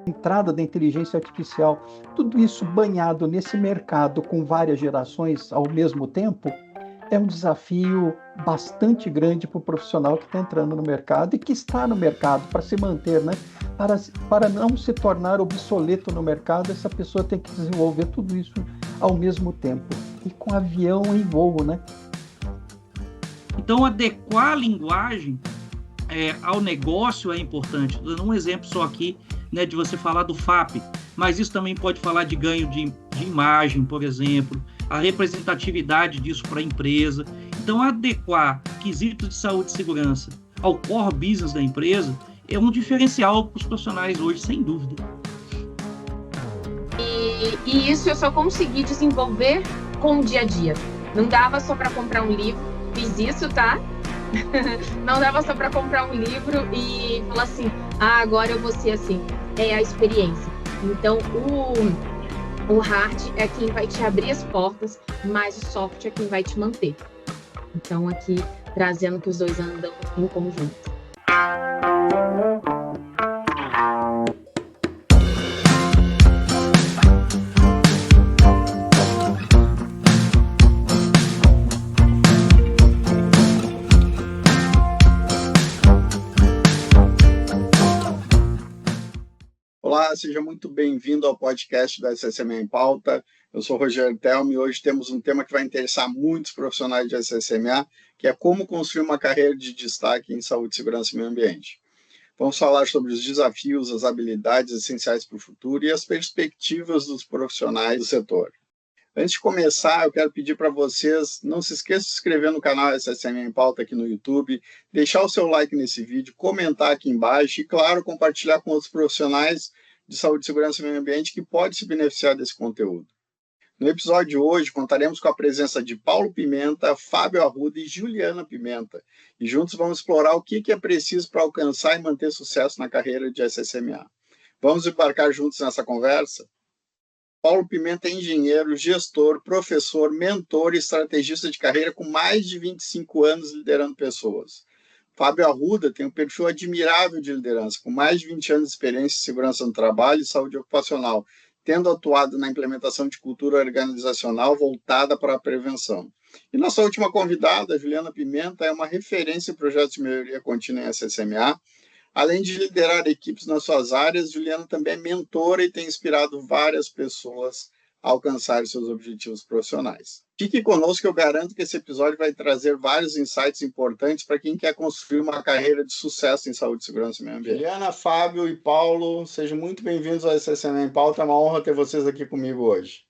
entrada da inteligência artificial, tudo isso banhado nesse mercado com várias gerações ao mesmo tempo, é um desafio bastante grande para o profissional que está entrando no mercado e que está no mercado para se manter, né? Para não se tornar obsoleto no mercado, essa pessoa tem que desenvolver tudo isso ao mesmo tempo. E com avião em voo, né? Então, adequar a linguagem ao negócio é importante. Estou dando um exemplo só aqui, né, de você falar do FAP, mas isso também pode falar de ganho de imagem, por exemplo, a representatividade disso para a empresa. Então, adequar quesitos de saúde e segurança ao core business da empresa é um diferencial para os profissionais hoje, sem dúvida. E isso eu só consegui desenvolver com o dia a dia. Não dava só para comprar um livro, fiz isso, tá? Não dava só para comprar um livro e falar assim, agora eu vou ser assim. É a experiência. Então, o hard é quem vai te abrir as portas, mas o soft é quem vai te manter. Então, aqui, trazendo que os dois andam em conjunto. Olá, seja muito bem-vindo ao podcast da SSMA em Pauta. Eu sou Rogério Telmo e hoje temos um tema que vai interessar muitos profissionais de SSMA, que é como construir uma carreira de destaque em saúde, segurança e meio ambiente. Vamos falar sobre os desafios, as habilidades essenciais para o futuro e as perspectivas dos profissionais do setor. Antes de começar, eu quero pedir para vocês, não se esqueçam de se inscrever no canal SSMA em Pauta aqui no YouTube, deixar o seu like nesse vídeo, comentar aqui embaixo e, claro, compartilhar com outros profissionais de saúde, segurança e meio ambiente que podem se beneficiar desse conteúdo. No episódio de hoje, contaremos com a presença de Paulo Pimenta, Fábio Arruda e Juliana Pimenta. E juntos vamos explorar o que é preciso para alcançar e manter sucesso na carreira de SSMA. Vamos embarcar juntos nessa conversa? Paulo Pimenta é engenheiro, gestor, professor, mentor e estrategista de carreira com mais de 25 anos liderando pessoas. Fábio Arruda tem um perfil admirável de liderança, com mais de 20 anos de experiência em segurança no trabalho e saúde ocupacional, tendo atuado na implementação de cultura organizacional voltada para a prevenção. E nossa última convidada, Juliana Pimenta, é uma referência em projetos de melhoria contínua em SSMA. Além de liderar equipes nas suas áreas, Juliana também é mentora e tem inspirado várias pessoas a alcançar seus objetivos profissionais. Fique conosco que eu garanto que esse episódio vai trazer vários insights importantes para quem quer construir uma carreira de sucesso em saúde, segurança e meio ambiente. Juliana, Fábio e Paulo, sejam muito bem-vindos ao SSMA em Pauta. É uma honra ter vocês aqui comigo hoje.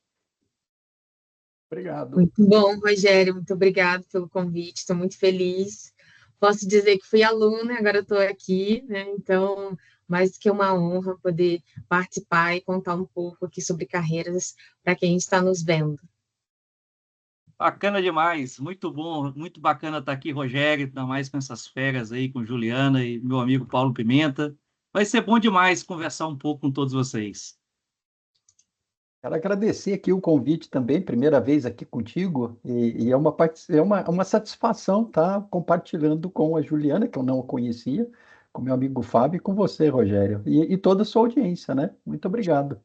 Obrigado. Muito bom, Rogério. Muito obrigado pelo convite. Estou muito feliz. Posso dizer que fui aluna, agora estou aqui, né? Então, mais que uma honra poder participar e contar um pouco aqui sobre carreiras para quem está nos vendo. Bacana demais, muito bom, muito bacana estar aqui, Rogério, ainda mais com essas férias aí, com Juliana e meu amigo Paulo Pimenta. Vai ser bom demais conversar um pouco com todos vocês. Quero agradecer aqui o convite também, primeira vez aqui contigo, e é uma satisfação estar compartilhando com a Juliana, que eu não conhecia, com meu amigo Fábio e com você, Rogério, e toda a sua audiência, né? Muito obrigado.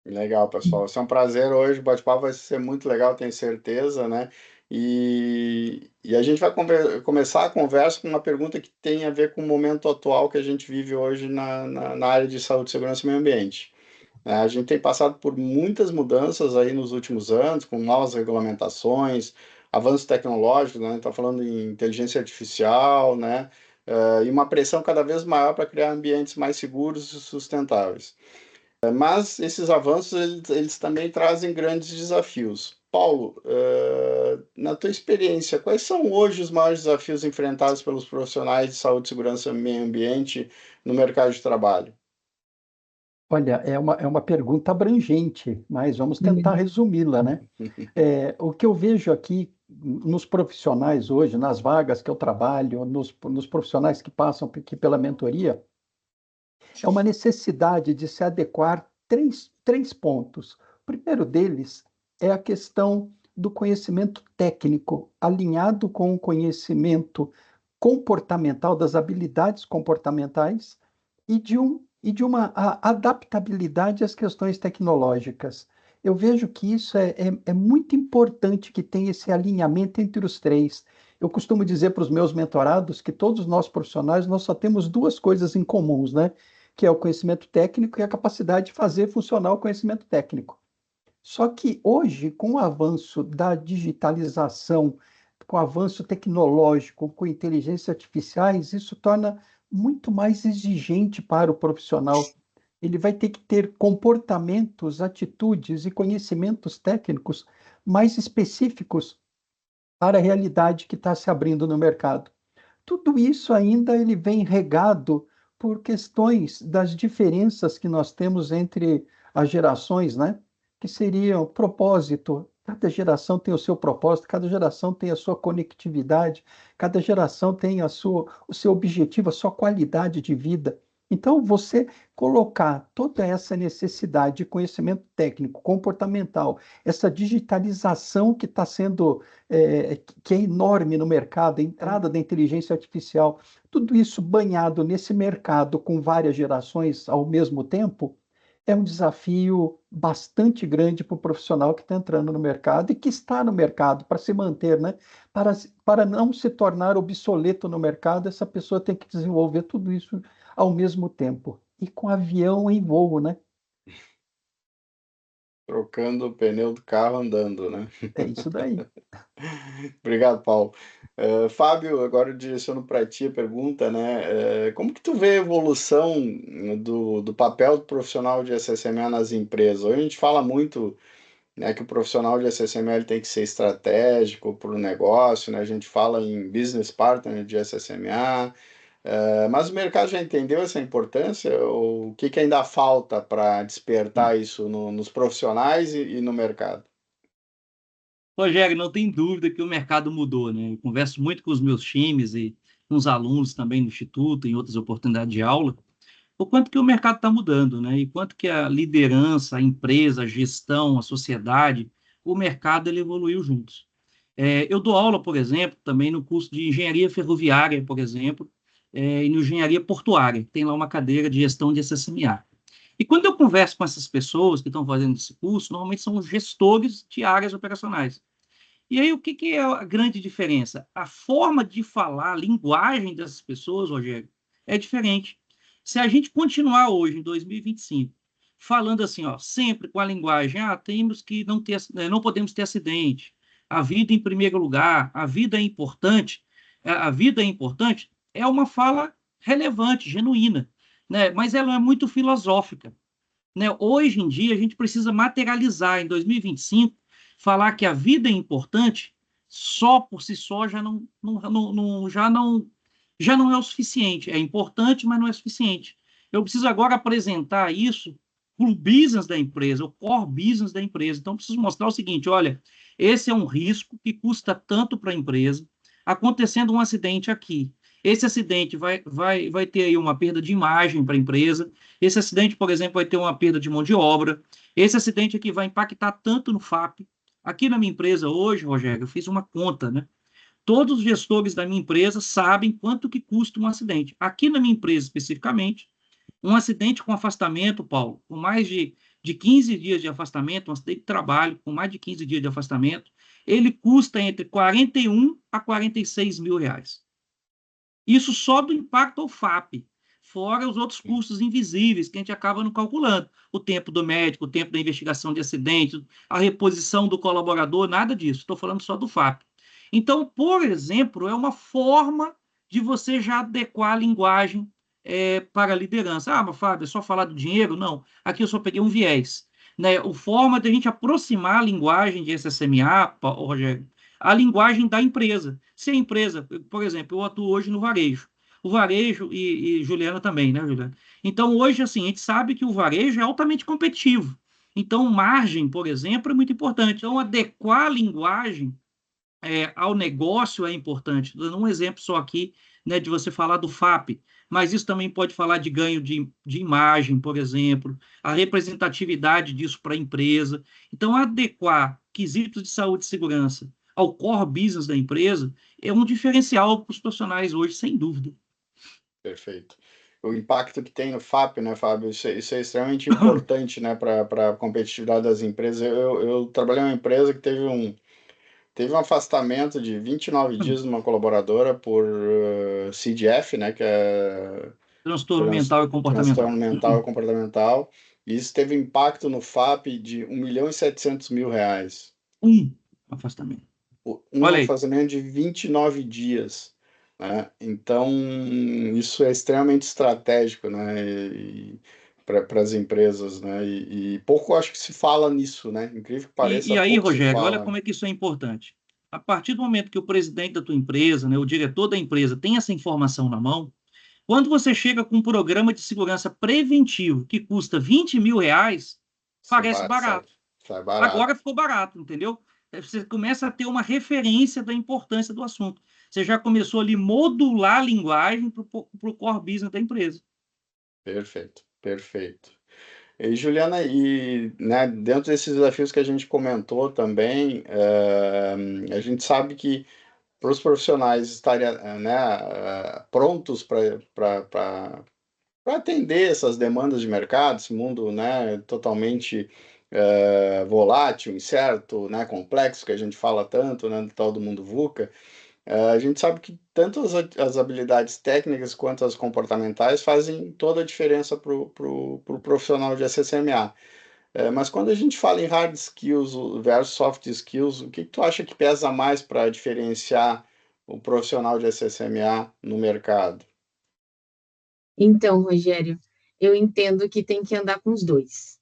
Legal, pessoal. Vai ser um prazer hoje. O bate-papo vai ser muito legal, tenho certeza, né? E a gente vai começar a conversa com uma pergunta que tem a ver com o momento atual que a gente vive hoje na área de saúde, segurança e meio ambiente. A gente tem passado por muitas mudanças aí nos últimos anos, com novas regulamentações, avanços tecnológicos, né? A gente está falando em inteligência artificial, né? E uma pressão cada vez maior para criar ambientes mais seguros e sustentáveis. Mas esses avanços, eles também trazem grandes desafios. Paulo, na tua experiência, quais são hoje os maiores desafios enfrentados pelos profissionais de saúde, segurança e meio ambiente no mercado de trabalho? Olha, é uma pergunta abrangente, mas vamos tentar resumi-la, né? O que eu vejo aqui nos profissionais hoje, nas vagas que eu trabalho, nos profissionais que passam aqui pela mentoria, é uma necessidade de se adequar três pontos. O primeiro deles é a questão do conhecimento técnico, alinhado com o conhecimento comportamental, das habilidades comportamentais, e de um e de uma adaptabilidade às questões tecnológicas. Eu vejo que isso é muito importante que tenha esse alinhamento entre os três. Eu costumo dizer para os meus mentorados que todos nós profissionais nós só temos duas coisas em comuns, né? Que é o conhecimento técnico e a capacidade de fazer funcionar o conhecimento técnico. Só que hoje, com o avanço da digitalização, com o avanço tecnológico, com inteligências artificiais, isso torna muito mais exigente para o profissional. Ele vai ter que ter comportamentos, atitudes e conhecimentos técnicos mais específicos para a realidade que está se abrindo no mercado. Tudo isso ainda ele vem regado por questões das diferenças que nós temos entre as gerações, né? Que seria o propósito. Cada geração tem o seu propósito, cada geração tem a sua conectividade, cada geração tem o seu objetivo, a sua qualidade de vida. Então, você colocar toda essa necessidade de conhecimento técnico, comportamental, essa digitalização que está sendo, que é enorme no mercado, a entrada da inteligência artificial, tudo isso banhado nesse mercado com várias gerações ao mesmo tempo, é um desafio bastante grande para o profissional que está entrando no mercado e que está no mercado para se manter, né? Para não se tornar obsoleto no mercado, essa pessoa tem que desenvolver tudo isso ao mesmo tempo. E com avião em voo, né? Trocando o pneu do carro andando, né? É isso daí. Obrigado, Paulo. Fábio, agora eu direciono para ti a pergunta, né? Como que tu vê a evolução do papel do profissional de SSMA nas empresas? Hoje a gente fala muito, né, que o profissional de SSMA tem que ser estratégico para o negócio, né? A gente fala em business partner de SSMA, mas o mercado já entendeu essa importância? Ou o que que ainda falta para despertar isso nos profissionais e no mercado? Rogério, não tem dúvida que o mercado mudou, né? Eu converso muito com os meus times e com os alunos também no Instituto, em outras oportunidades de aula, o quanto que o mercado está mudando, né? E quanto que a liderança, a empresa, a gestão, a sociedade, o mercado ele evoluiu juntos. Eu dou aula, por exemplo, também no curso de engenharia ferroviária, por exemplo, e no engenharia portuária. Tem lá uma cadeira de gestão de SSMA. E quando eu converso com essas pessoas que estão fazendo esse curso, normalmente são os gestores de áreas operacionais. E aí, o que que é a grande diferença? A forma de falar, a linguagem dessas pessoas, Rogério, é diferente. Se a gente continuar hoje, em 2025, falando assim, ó, sempre com a linguagem, temos que não ter, não podemos ter acidente, a vida em primeiro lugar, a vida é importante, é uma fala relevante, genuína, né? Mas ela é muito filosófica, né? Hoje em dia, a gente precisa materializar, em 2025, falar que a vida é importante, só por si só já não é o suficiente. É importante, mas não é suficiente. Eu preciso agora apresentar isso para o business da empresa, o core business da empresa. Então, preciso mostrar o seguinte, olha, esse é um risco que custa tanto para a empresa, acontecendo um acidente aqui. Esse acidente vai ter aí uma perda de imagem para a empresa. Esse acidente, por exemplo, vai ter uma perda de mão de obra. Esse acidente aqui vai impactar tanto no FAP. Aqui na minha empresa hoje, Rogério, eu fiz uma conta, né? Todos os gestores da minha empresa sabem quanto que custa um acidente. Aqui na minha empresa, especificamente, um acidente com afastamento, Paulo, com mais de 15 dias de afastamento, um acidente de trabalho com mais de 15 dias de afastamento, ele custa entre 41 a 46 mil reais. Isso só do impacto ao FAP, fora os outros custos invisíveis que a gente acaba não calculando. O tempo do médico, o tempo da investigação de acidente, a reposição do colaborador, nada disso. Estou falando só do FAP. Então, por exemplo, é uma forma de você já adequar a linguagem para a liderança. Mas Fábio, é só falar do dinheiro? Não. Aqui eu só peguei um viés. Né? A forma de a gente aproximar a linguagem de SSMA, Rogério, a linguagem da empresa. Se a empresa, por exemplo, eu atuo hoje no varejo. O varejo, e Juliana também, né, Juliana? Então, hoje, assim, a gente sabe que o varejo é altamente competitivo. Então, margem, por exemplo, é muito importante. Então, adequar a linguagem ao negócio é importante. Estou dando um exemplo só aqui, né, de você falar do FAP, mas isso também pode falar de ganho de imagem, por exemplo, a representatividade disso para a empresa. Então, adequar quesitos de saúde e segurança ao core business da empresa é um diferencial para os profissionais hoje, sem dúvida. Perfeito. o impacto que tem no FAP, né, Fábio? Isso é extremamente importante, né, para a competitividade das empresas. Eu trabalhei em uma empresa que teve um afastamento de 29 dias de uma colaboradora por CDF, né, que é Transtorno mental e comportamental. transtorno mental e comportamental. E isso teve impacto no FAP de R$ 1.700.000. Afastamento. Um Olha aí. afastamento de 29 dias. Né? Então, isso é extremamente estratégico, né? Para as empresas, né? E pouco acho que se fala nisso, né? Incrível que pareça, E aí, pouco se Rogério, olha fala. como é que isso é importante. A partir do momento que o presidente da tua empresa, né, o diretor da empresa tem essa informação na mão, quando você chega com um programa de segurança preventivo que custa R$ 20.000, parece barato. Sai barato. Agora ficou barato, entendeu? Você começa a ter uma referência da importância do assunto. Você já começou ali modular a linguagem para o core business da empresa. Perfeito, perfeito. E Juliana, né, dentro desses desafios que a gente comentou também, a gente sabe que para os profissionais estarem, né, prontos para atender essas demandas de mercado, esse mundo, né, totalmente volátil, incerto, né, complexo, que a gente fala tanto, né, do tal do mundo VUCA. A gente sabe que tanto as habilidades técnicas quanto as comportamentais fazem toda a diferença para o profissional de SSMA. Mas quando a gente fala em hard skills versus soft skills, o que tu acha que pesa mais para diferenciar o profissional de SSMA no mercado? Então, Rogério, eu entendo que tem que andar com os dois.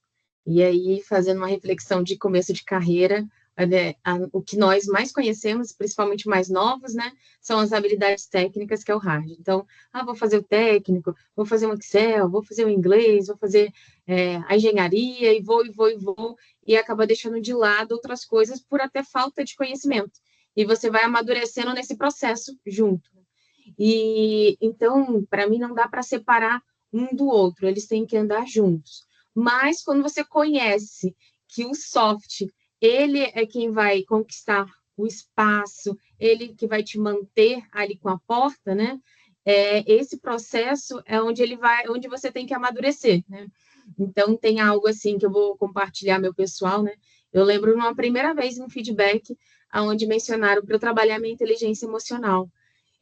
E aí, fazendo uma reflexão de começo de carreira, o que nós mais conhecemos, principalmente mais novos, né, são as habilidades técnicas, que é o hard. Então, vou fazer o técnico, vou fazer um Excel, vou fazer o inglês, vou fazer a engenharia, e vou, e acaba deixando de lado outras coisas por até falta de conhecimento. E você vai amadurecendo nesse processo junto. E então, para mim, não dá para separar um do outro, eles têm que andar juntos. Mas quando você conhece que o soft, ele é quem vai conquistar o espaço, ele que vai te manter ali com a porta, né? Esse processo é onde ele vai, onde você tem que amadurecer, né? Então tem algo assim que eu vou compartilhar meu pessoal, né? Eu lembro uma primeira vez um feedback aonde mencionaram para eu trabalhar minha inteligência emocional.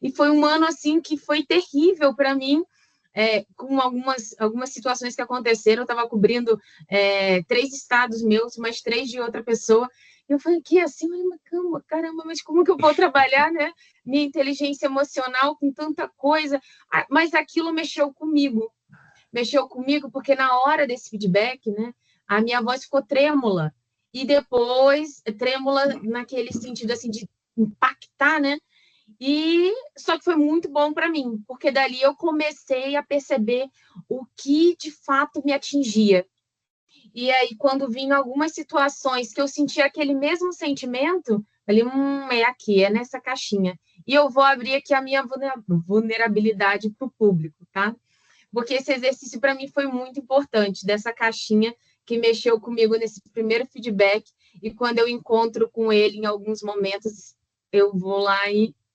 E foi um ano assim que foi terrível para mim, com algumas situações que aconteceram. Eu estava cobrindo 3 estados meus, mais 3 de outra pessoa. Eu falei, que assim, caramba, mas como que eu vou trabalhar, né? Minha inteligência emocional com tanta coisa. Mas aquilo mexeu comigo porque na hora desse feedback, né, a minha voz ficou trêmula. E depois, trêmula naquele sentido assim de impactar, né? E só que foi muito bom para mim, porque dali eu comecei a perceber o que de fato me atingia. E aí, quando vinham algumas situações que eu sentia aquele mesmo sentimento, ali, é aqui, é nessa caixinha. E eu vou abrir aqui a minha vulnerabilidade para o público, tá? Porque esse exercício para mim foi muito importante, dessa caixinha que mexeu comigo nesse primeiro feedback. E quando eu encontro com ele em alguns momentos, eu vou lá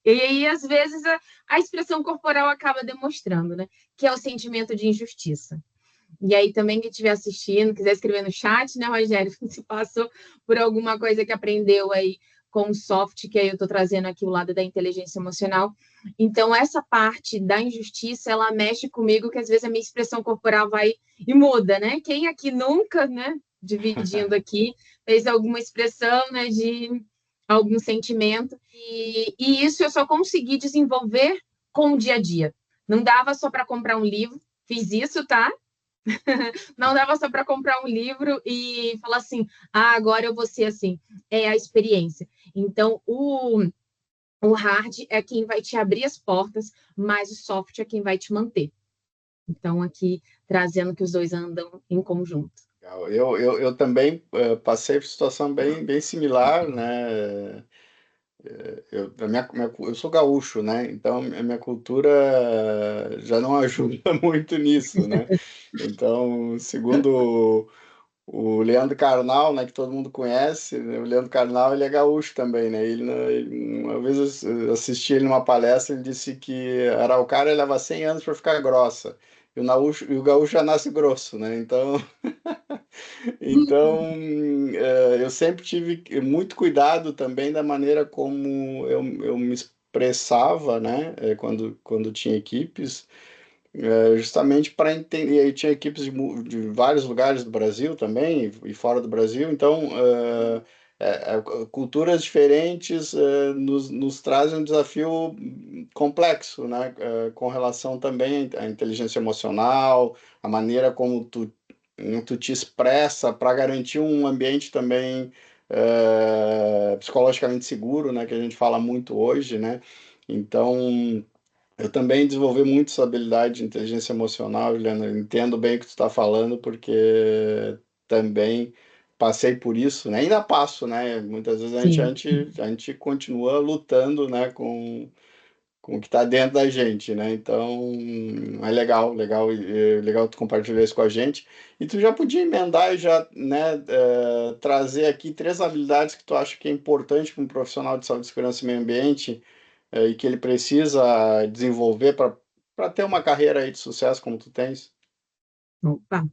e aí, às vezes, a expressão corporal acaba demonstrando, né? Que é o sentimento de injustiça. E aí, também, quem estiver assistindo, quiser escrever no chat, né, Rogério? Se passou por alguma coisa que aprendeu aí com o soft, que aí eu estou trazendo aqui o lado da inteligência emocional. Então, essa parte da injustiça, ela mexe comigo, que às vezes a minha expressão corporal vai e muda, né? Quem aqui nunca, né, dividindo aqui, fez alguma expressão, né, de algum sentimento, e isso eu só consegui desenvolver com o dia a dia. Não dava só para comprar um livro, fiz isso, tá? Não dava só para comprar um livro e falar assim, agora eu vou ser assim. É a experiência. Então, o hard é quem vai te abrir as portas, mas o soft é quem vai te manter. Então, aqui, trazendo que os dois andam em conjunto. Eu também passei por situação bem similar, né? Eu sou gaúcho, né? Então a minha cultura já não ajuda muito nisso, né? Então, segundo o Leandro Carnal, né, que todo mundo conhece, né, o Leandro Carnal, ele é gaúcho também, né? Uma vez eu assisti ele numa palestra, ele disse que a araucária leva 100 anos para ficar grossa. e o gaúcho já nasce grosso, né? Então, então eu sempre tive muito cuidado também da maneira como eu me expressava, né? Quando tinha equipes, justamente para entender. E aí tinha equipes de vários lugares do Brasil também e fora do Brasil, então culturas diferentes nos trazem um desafio complexo, né? Com relação também à inteligência emocional, a maneira como tu te expressa para garantir um ambiente também psicologicamente seguro, né? Que a gente fala muito hoje, né? Então, eu também desenvolvi muito essa habilidade de inteligência emocional, Juliana. Eu entendo bem o que tu está falando, porque também passei por isso, né? Ainda passo, né? Muitas vezes Sim. a gente continua lutando, né, com o que está dentro da gente, né? Então, é legal tu compartilhar isso com a gente. E tu já podia emendar e já, né, trazer aqui 3 habilidades que tu acha que é importante para um profissional de saúde, segurança e meio ambiente, e que ele precisa desenvolver para ter uma carreira aí de sucesso como tu tens? Opa.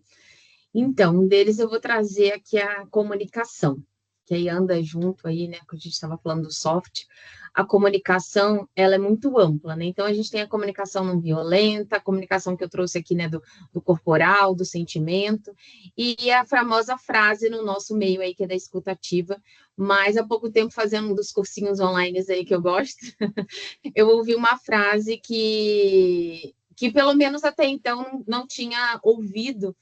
Então, um deles eu vou trazer aqui a comunicação, que aí anda junto aí, né, que a gente estava falando do soft. A comunicação, ela é muito ampla, né? Então, a gente tem a comunicação não violenta, a comunicação que eu trouxe aqui, né, do corporal, do sentimento, e a famosa frase no nosso meio aí, que é da escutativa. Mas há pouco tempo, fazendo um dos cursinhos online aí que eu gosto, eu ouvi uma frase que pelo menos até então não tinha ouvido,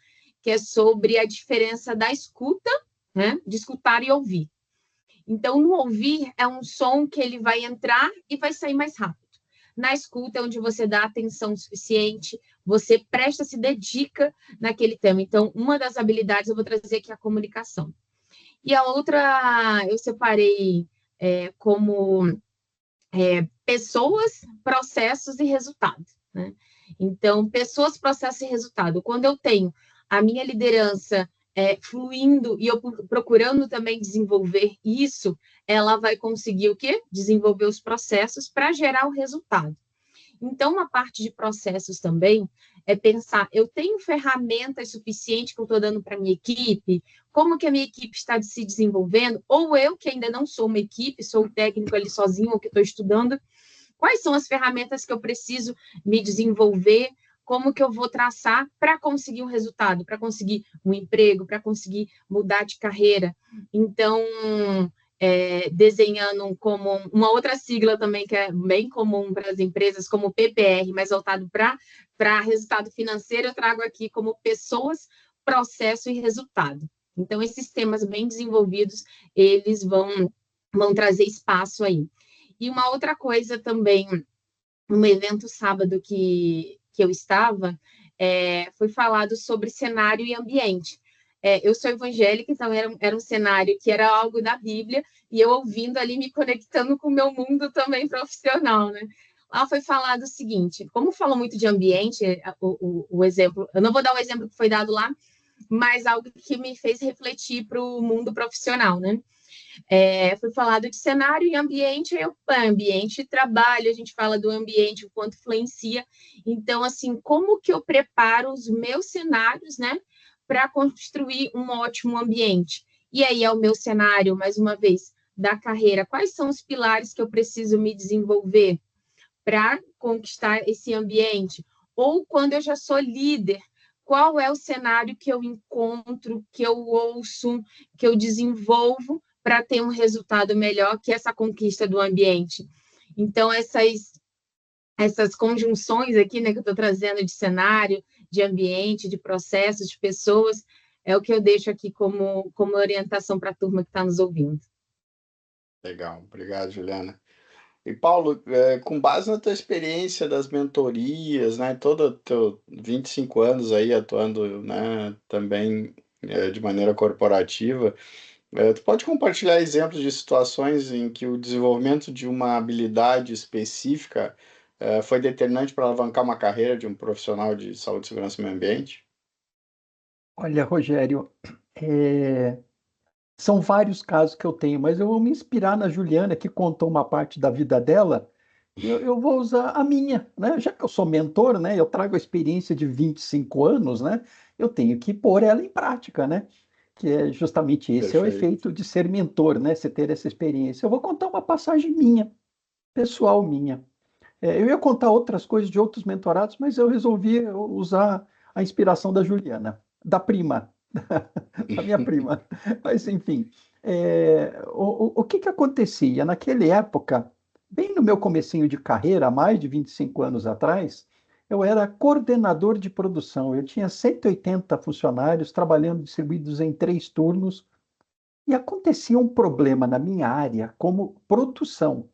que é sobre a diferença da escuta, né? De escutar e ouvir. Então, no ouvir é um som que ele vai entrar e vai sair mais rápido. Na escuta é onde você dá atenção suficiente, você presta, se dedica naquele tema. Então, uma das habilidades eu vou trazer aqui é a comunicação. E a outra eu separei como pessoas, processos e resultado, né? Então, pessoas, processos e resultado. Quando eu tenho a minha liderança fluindo e eu procurando também desenvolver isso, ela vai conseguir o quê? Desenvolver os processos para gerar o resultado. Então, uma parte de processos também é pensar, eu tenho ferramentas suficientes que eu estou dando para a minha equipe? Como que a minha equipe está se desenvolvendo? Ou eu, que ainda não sou uma equipe, sou o técnico ali sozinho, ou que estou estudando, quais são as ferramentas que eu preciso me desenvolver? Como que eu vou traçar para conseguir um resultado, para conseguir um emprego, para conseguir mudar de carreira? Então, desenhando como uma outra sigla também que é bem comum para as empresas, como PPR, mas voltado para resultado financeiro, eu trago aqui como pessoas, processo e resultado. Então, esses temas bem desenvolvidos, eles vão trazer espaço aí. E uma outra coisa também, no evento sábado que eu estava, foi falado sobre cenário e ambiente. Eu sou evangélica, então era um cenário que era algo da Bíblia, e eu ouvindo ali, me conectando com o meu mundo também profissional, né? Lá foi falado o seguinte, como falou muito de ambiente, o exemplo, eu não vou dar o exemplo que foi dado lá, mas algo que me fez refletir para o mundo profissional, né? Foi falado de cenário e ambiente, ambiente e trabalho, a gente fala do ambiente, o quanto influencia. Então, assim, como que eu preparo os meus cenários, né, para construir um ótimo ambiente? E aí é o meu cenário, mais uma vez, da carreira. Quais são os pilares que eu preciso me desenvolver para conquistar esse ambiente? Ou quando eu já sou líder, qual é o cenário que eu encontro, que eu ouço, que eu desenvolvo para ter um resultado melhor que essa conquista do ambiente? Então, essas conjunções aqui, né, que eu estou trazendo de cenário, de ambiente, de processos, de pessoas, é o que eu deixo aqui como orientação para a turma que está nos ouvindo. Legal, obrigado, Juliana. E Paulo, com base na tua experiência das mentorias, né, todo teu 25 anos aí atuando, né, também de maneira corporativa, tu pode compartilhar exemplos de situações em que o desenvolvimento de uma habilidade específica foi determinante para alavancar uma carreira de um profissional de saúde, segurança e meio ambiente? Olha, Rogério, são vários casos que eu tenho, mas eu vou me inspirar na Juliana, que contou uma parte da vida dela, eu vou usar a minha, né? Já que eu sou mentor, né? Eu trago a experiência de 25 anos, né? Eu tenho que pôr ela em prática, né? Que é justamente esse é o Perfeito. efeito de ser mentor, né? Você ter essa experiência. Eu vou contar uma passagem minha, pessoal minha. Eu ia contar outras coisas de outros mentorados, mas eu resolvi usar a inspiração da Juliana, da prima, da minha prima. Mas, enfim, o que que acontecia? Naquela época, bem no meu comecinho de carreira, há mais de 25 anos atrás, eu era coordenador de produção. Eu tinha 180 funcionários trabalhando distribuídos em 3 turnos, e acontecia um problema na minha área como produção,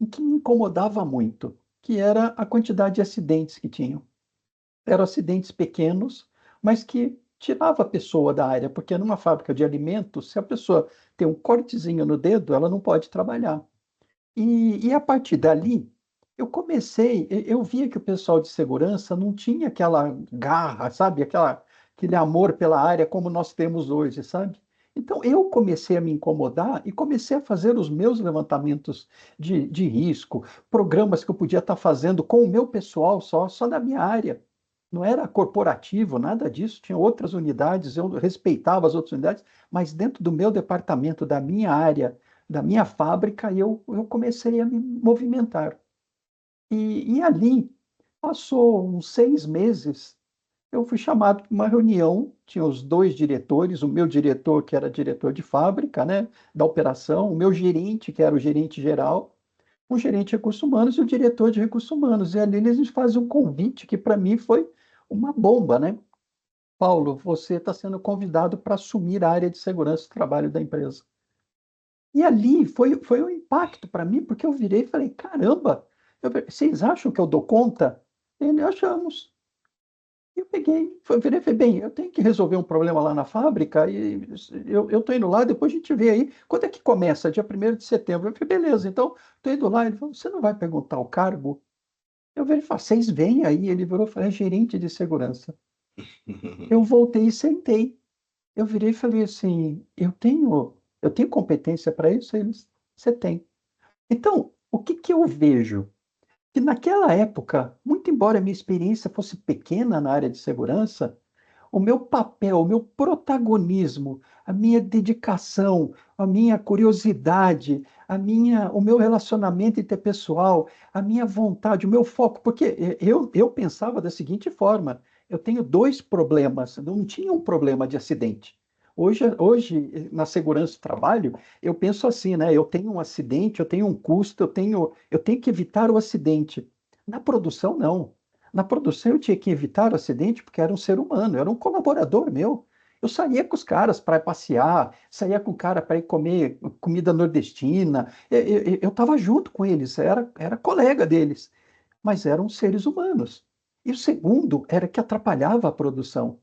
em que me incomodava muito, que era a quantidade de acidentes que tinham. Eram acidentes pequenos, mas que tirava a pessoa da área, porque numa fábrica de alimentos, se a pessoa tem um cortezinho no dedo, ela não pode trabalhar. E a partir dali, eu via que o pessoal de segurança não tinha aquela garra, sabe? Aquele amor pela área como nós temos hoje, sabe? Então, eu comecei a me incomodar e comecei a fazer os meus levantamentos de risco, programas que eu podia estar fazendo com o meu pessoal só da minha área. Não era corporativo, nada disso, tinha outras unidades, eu respeitava as outras unidades, mas dentro do meu departamento, da minha área, da minha fábrica, eu comecei a me movimentar. E ali, passou uns 6 meses, eu fui chamado para uma reunião, tinha os 2 diretores, o meu diretor, que era diretor de fábrica, né, da operação, o meu gerente, que era o gerente geral, o gerente de recursos humanos e o diretor de recursos humanos. E ali eles me fazem um convite que para mim foi uma bomba, né? Paulo, você está sendo convidado para assumir a área de segurança do trabalho da empresa. E ali foi um impacto para mim, porque eu virei e falei, caramba, vocês acham que eu dou conta? Ele, achamos. Eu peguei, virei e falei, bem, eu tenho que resolver um problema lá na fábrica e eu estou indo lá, depois a gente vê aí, quando é que começa? Dia 1º de setembro. Eu falei, beleza, então estou indo lá. Ele falou, você não vai perguntar o cargo? Eu virei e falei, vocês vêm aí. Ele virou e falou, é gerente de segurança. Eu voltei e sentei. Eu virei e falei assim, eu tenho competência para isso? Eles, você tem. Então, o que que eu vejo? Que naquela época, muito embora a minha experiência fosse pequena na área de segurança, o meu papel, o meu protagonismo, a minha dedicação, a minha curiosidade, o meu relacionamento interpessoal, a minha vontade, o meu foco, porque eu pensava da seguinte forma: eu tenho 2 problemas, não tinha um problema de acidente. Hoje, na segurança do trabalho, eu penso assim, né? Eu tenho um acidente, eu tenho um custo, eu tenho que evitar o acidente. Na produção, não. Na produção eu tinha que evitar o acidente porque era um ser humano, era um colaborador meu. Eu saía com os caras para passear, saía com o cara para ir comer comida nordestina. Eu estava junto com eles, era colega deles, mas eram seres humanos. E o segundo era que atrapalhava a produção.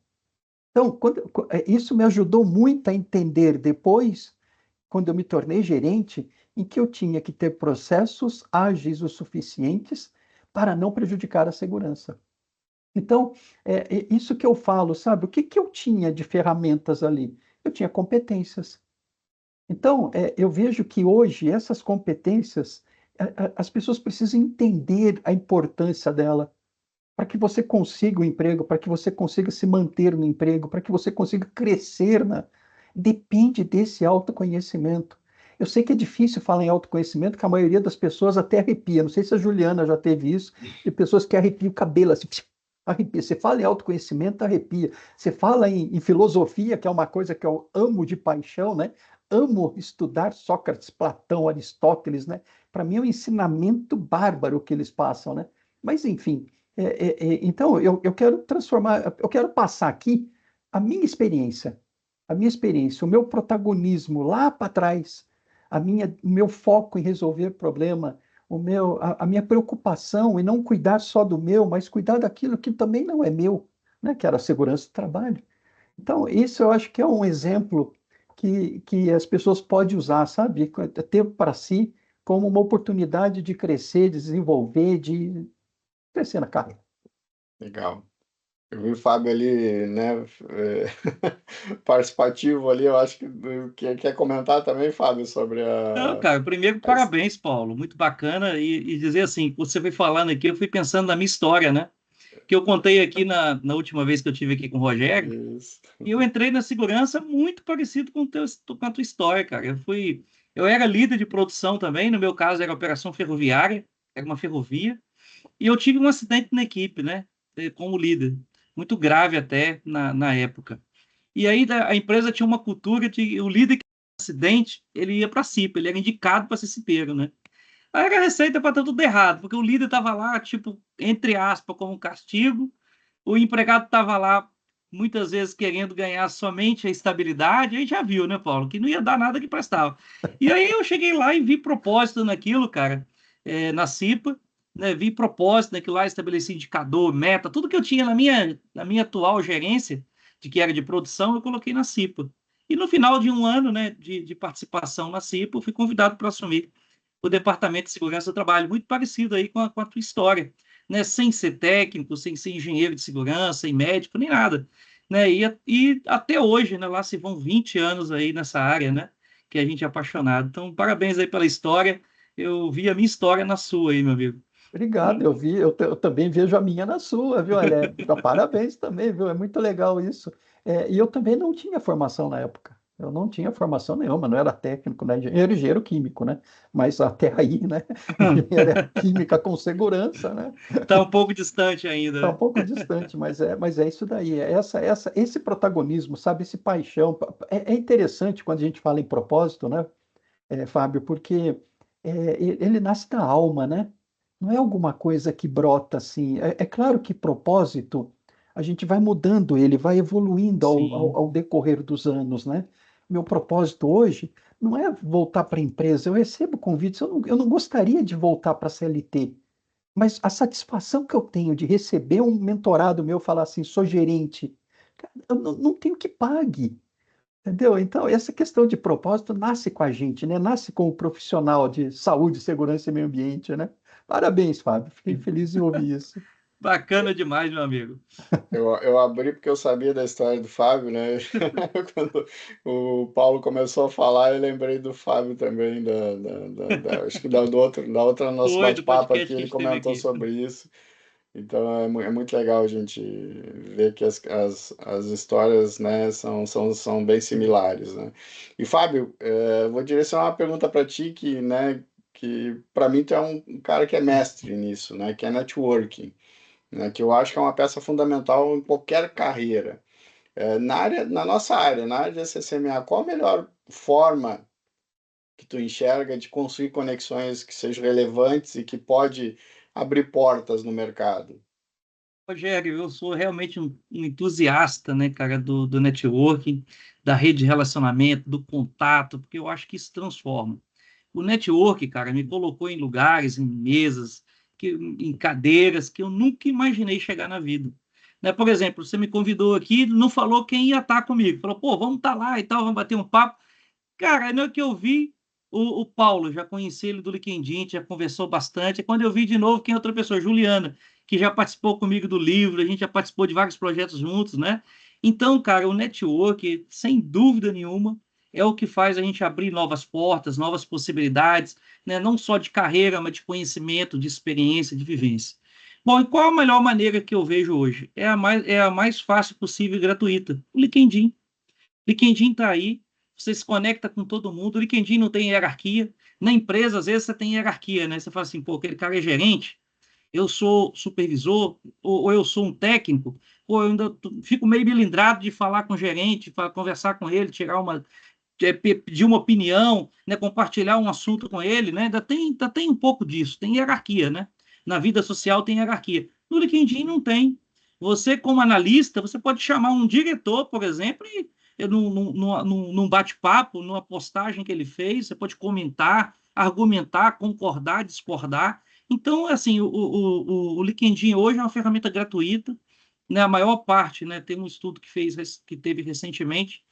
Então, isso me ajudou muito a entender depois, quando eu me tornei gerente, em que eu tinha que ter processos ágeis o suficientes para não prejudicar a segurança. Então, é isso que eu falo, sabe? O que que eu tinha de ferramentas ali? Eu tinha competências. Então, eu vejo que hoje essas competências, as pessoas precisam entender a importância dela para que você consiga o emprego, para que você consiga se manter no emprego, para que você consiga crescer depende desse autoconhecimento. Eu sei que é difícil falar em autoconhecimento, que a maioria das pessoas até arrepia. Não sei se a Juliana já teve isso, de pessoas que arrepiam o cabelo assim, arrepia. Você fala em autoconhecimento, arrepia. Você fala em filosofia, que é uma coisa que eu amo de paixão, né? Amo estudar Sócrates, Platão, Aristóteles, né? Para mim é um ensinamento bárbaro o que eles passam, né? Mas, enfim, então eu quero transformar, eu quero passar aqui a minha experiência, o meu protagonismo lá para trás, o meu foco em resolver problema, a minha preocupação em não cuidar só do meu, mas cuidar daquilo que também não é meu, né, que era a segurança do trabalho. Então, isso eu acho que é um exemplo que as pessoas podem usar, sabe? Ter para si como uma oportunidade de crescer, de desenvolver, de crescer na carreira. Legal. Eu vi o Fábio ali, né, participativo ali, eu acho que quer comentar também, Fábio, sobre Não, cara, primeiro, a... parabéns, Paulo. Muito bacana. E dizer assim, você foi falando aqui, eu fui pensando na minha história, né? Que eu contei aqui na última vez que eu tive aqui com o Rogério. Isso. E eu entrei na segurança muito parecido com a tua história, cara. Eu era líder de produção também. No meu caso, era operação ferroviária, era uma ferrovia. E eu tive um acidente na equipe, né? Como líder. Muito grave até na época. E aí a empresa tinha uma cultura de o líder que tinha um acidente, ele ia para a CIPA, ele era indicado para ser cipeiro, né? Aí era receita para tudo errado, porque o líder estava lá, tipo, entre aspas, como castigo, o empregado estava lá, muitas vezes, querendo ganhar somente a estabilidade, aí já viu, né, Paulo, que não ia dar nada que prestava. E aí eu cheguei lá e vi propósito naquilo, cara, na CIPA, né, vi propósito naquilo lá, estabeleci indicador, meta, tudo que eu tinha na minha atual gerência, de que era de produção, eu coloquei na CIPA. E no final de um ano, né, de participação na CIPA, eu fui convidado para assumir o Departamento de Segurança do Trabalho, muito parecido aí com a tua história, né? Sem ser técnico, sem ser engenheiro de segurança, sem médico, nem nada, né? E até hoje, né? Lá se vão 20 anos aí nessa área, né? Que a gente é apaixonado. Então, parabéns aí pela história. Eu vi a minha história na sua aí, meu amigo. Obrigado, eu também vejo a minha na sua, viu? Olha, parabéns também, viu? É muito legal isso. E eu também não tinha formação na época. Eu não tinha formação nenhuma, não era técnico, né? Engenheiro químico, né? Mas até aí, né? Engenharia química com segurança, né? Tá um pouco distante ainda, Está um né? pouco distante, mas é isso daí. Esse protagonismo, sabe? Esse paixão. É interessante quando a gente fala em propósito, né? Fábio, porque ele nasce da alma, né? Não é alguma coisa que brota assim. É claro que propósito, a gente vai mudando ele, vai evoluindo ao, ao, Sim. ao decorrer dos anos, né? Meu propósito hoje não é voltar para a empresa. Eu recebo convites, eu não gostaria de voltar para a CLT, mas a satisfação que eu tenho de receber um mentorado meu falar assim, sou gerente, cara, eu não tenho que pague. Entendeu? Então, essa questão de propósito nasce com a gente, né? Nasce com o profissional de saúde, segurança e meio ambiente, né? Parabéns, Fábio. Fiquei feliz em ouvir isso. Bacana demais, meu amigo. Eu abri porque eu sabia da história do Fábio, né? Quando o Paulo começou a falar, eu lembrei do Fábio também, acho que da outra nosso Foi do bate-papo aqui, podcast que a ele gente teve comentou aqui. sobre isso. Então é muito legal a gente ver que as histórias, né, são bem similares, né? E Fábio, vou direcionar uma pergunta para ti que para mim tu é um cara que é mestre nisso, né? Que é networking, né? Que eu acho que é uma peça fundamental em qualquer carreira. Na nossa área, na área de SSMA, qual a melhor forma que tu enxerga de construir conexões que sejam relevantes e que pode abrir portas no mercado? Rogério, eu sou realmente um entusiasta, né, cara, do networking, da rede de relacionamento, do contato, porque eu acho que isso transforma. O network, cara, me colocou em lugares, em mesas, em cadeiras que eu nunca imaginei chegar na vida. Né? Por exemplo, você me convidou aqui, não falou quem ia estar comigo. Falou, pô, vamos estar lá e tal, vamos bater um papo. Cara, não é que eu vi o Paulo, já conheci ele do LinkedIn, já conversou bastante. Quando eu vi de novo, quem é outra pessoa? Juliana, que já participou comigo do livro, a gente já participou de vários projetos juntos, né? Então, cara, o network, sem dúvida nenhuma, é o que faz a gente abrir novas portas, novas possibilidades, né? Não só de carreira, mas de conhecimento, de experiência, de vivência. Bom, e qual a melhor maneira que eu vejo hoje? É a mais fácil possível e gratuita. O LinkedIn. LinkedIn está aí, você se conecta com todo mundo. O LinkedIn não tem hierarquia. Na empresa, às vezes, você tem hierarquia, né? Você fala assim, pô, aquele cara é gerente, eu sou supervisor, ou eu sou um técnico, ou eu ainda fico meio melindrado de falar com o gerente, conversar com ele, pedir uma opinião, né? Compartilhar um assunto com ele, né? Ainda tem um pouco disso, tem hierarquia, né? Na vida social tem hierarquia. No LinkedIn não tem. Você, como analista, você pode chamar um diretor, por exemplo, e num bate-papo, numa postagem que ele fez, você pode comentar, argumentar, concordar, discordar. Então, assim, o LinkedIn hoje é uma ferramenta gratuita, né? A maior parte, né? Tem um estudo que teve recentemente,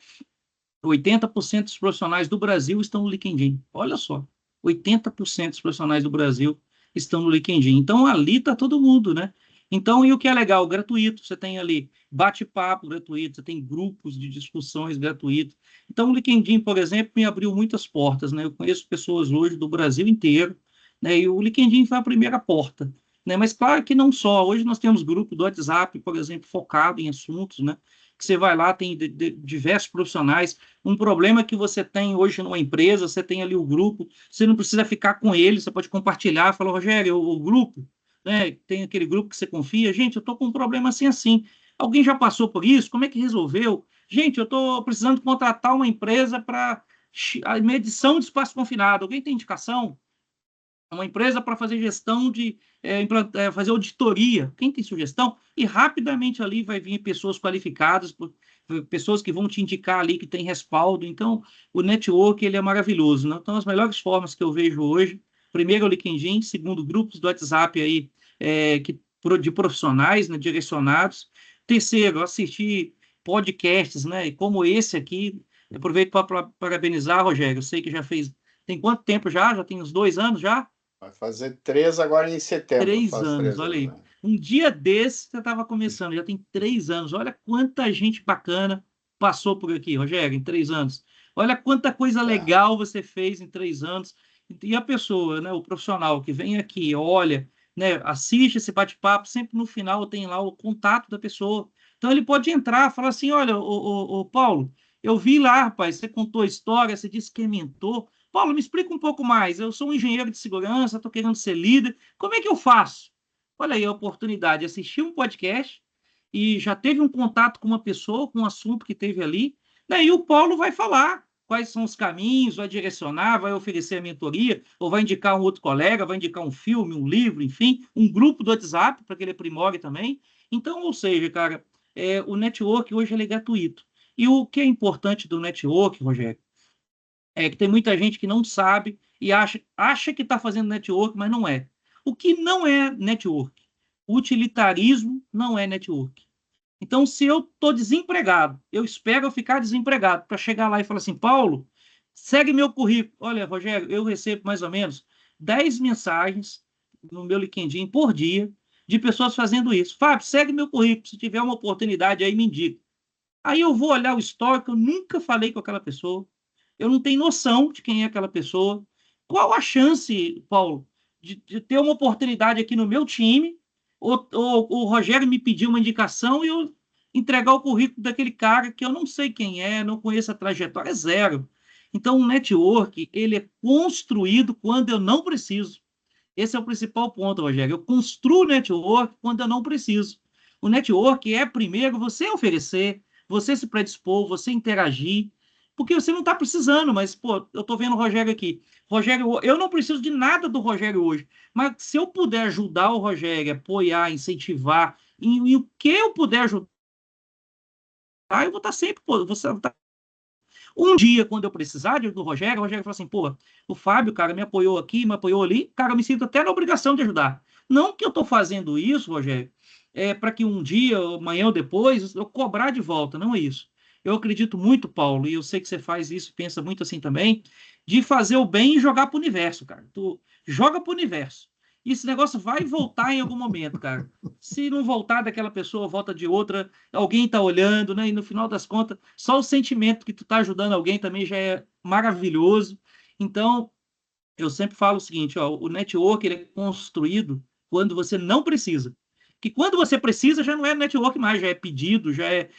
80% dos profissionais do Brasil estão no LinkedIn. Olha só, 80% dos profissionais do Brasil estão no LinkedIn. Então, ali está todo mundo, né? Então, e o que é legal? Gratuito, você tem ali bate-papo gratuito, você tem grupos de discussões gratuitos. Então, o LinkedIn, por exemplo, me abriu muitas portas, né? Eu conheço pessoas hoje do Brasil inteiro, né? E o LinkedIn foi a primeira porta, né? Mas claro que não só. Hoje nós temos grupo do WhatsApp, por exemplo, focado em assuntos, né? Que você vai lá, tem diversos profissionais. Um problema que você tem hoje numa empresa, você tem ali o grupo, você não precisa ficar com ele, você pode compartilhar, falar, Rogério, o grupo, né? Tem aquele grupo que você confia. Gente, eu estou com um problema assim, assim. Alguém já passou por isso? Como é que resolveu? Gente, eu estou precisando contratar uma empresa para a medição de espaço confinado. Alguém tem indicação? Uma empresa para fazer gestão de fazer auditoria. Quem tem sugestão? E rapidamente ali vai vir pessoas qualificadas, pessoas que vão te indicar ali que tem respaldo. Então, o network ele é maravilhoso, né? Então, as melhores formas que eu vejo hoje, primeiro o LinkedIn, segundo grupos do WhatsApp aí de profissionais, né, direcionados. Terceiro, assistir podcasts, né, como esse aqui. Eu aproveito para parabenizar, Rogério. Eu sei que já fez. Tem quanto tempo já? Já tem uns 2 anos já? Vai fazer 3 agora em setembro. 3 anos, olha aí. Um dia desse você estava começando, já tem 3 anos. Olha quanta gente bacana passou por aqui, Rogério, em 3 anos. Olha quanta coisa legal você fez em 3 anos. E a pessoa, né, o profissional que vem aqui, olha, né, assiste esse bate-papo, sempre no final tem lá o contato da pessoa. Então ele pode entrar, falar assim, olha, o Paulo, eu vi lá, rapaz, você contou a história, você disse que é mentor. Paulo, me explica um pouco mais. Eu sou um engenheiro de segurança, estou querendo ser líder. Como é que eu faço? Olha aí a oportunidade de assistir um podcast e já teve um contato com uma pessoa, com um assunto que teve ali. Daí o Paulo vai falar quais são os caminhos, vai direcionar, vai oferecer a mentoria, ou vai indicar um outro colega, vai indicar um filme, um livro, enfim, um grupo do WhatsApp para que ele aprimore também. Então, ou seja, cara, o network hoje ele é gratuito. E o que é importante do network, Rogério, é que tem muita gente que não sabe e acha que está fazendo network, mas não é. O que não é network? Utilitarismo não é network. Então, se eu estou desempregado, eu espero eu ficar desempregado para chegar lá e falar assim, Paulo, segue meu currículo. Olha, Rogério, eu recebo mais ou menos 10 mensagens no meu LinkedIn por dia de pessoas fazendo isso. Fábio, segue meu currículo. Se tiver uma oportunidade aí, me indica. Aí eu vou olhar o histórico, eu nunca falei com aquela pessoa. Eu não tenho noção de quem é aquela pessoa. Qual a chance, Paulo, de ter uma oportunidade aqui no meu time, ou o Rogério me pedir uma indicação e eu entregar o currículo daquele cara que eu não sei quem é, não conheço a trajetória, é zero. Então, o network, ele é construído quando eu não preciso. Esse é o principal ponto, Rogério. Eu construo o network quando eu não preciso. O network é, primeiro, você oferecer, você se predispor, você interagir, porque você não está precisando, mas, pô, eu estou vendo o Rogério aqui. Rogério, eu não preciso de nada do Rogério hoje, mas se eu puder ajudar o Rogério, apoiar, incentivar, e o que eu puder ajudar, eu vou estar sempre, pô, você tá... Um dia, quando eu precisar do Rogério, o Rogério fala assim, pô, o Fábio, cara, me apoiou aqui, me apoiou ali, cara, eu me sinto até na obrigação de ajudar. Não que eu estou fazendo isso, Rogério, para que um dia, amanhã ou depois, eu cobrar de volta, não é isso. Eu acredito muito, Paulo, e eu sei que você faz isso, pensa muito assim também, de fazer o bem e jogar para o universo, cara. Tu joga para o universo. E esse negócio vai voltar em algum momento, cara. Se não voltar daquela pessoa, volta de outra, alguém está olhando, né? E no final das contas, só o sentimento que tu está ajudando alguém também já é maravilhoso. Então, eu sempre falo o seguinte, ó, o network ele é construído quando você não precisa. Que quando você precisa, já não é network mais, já é pedido, já é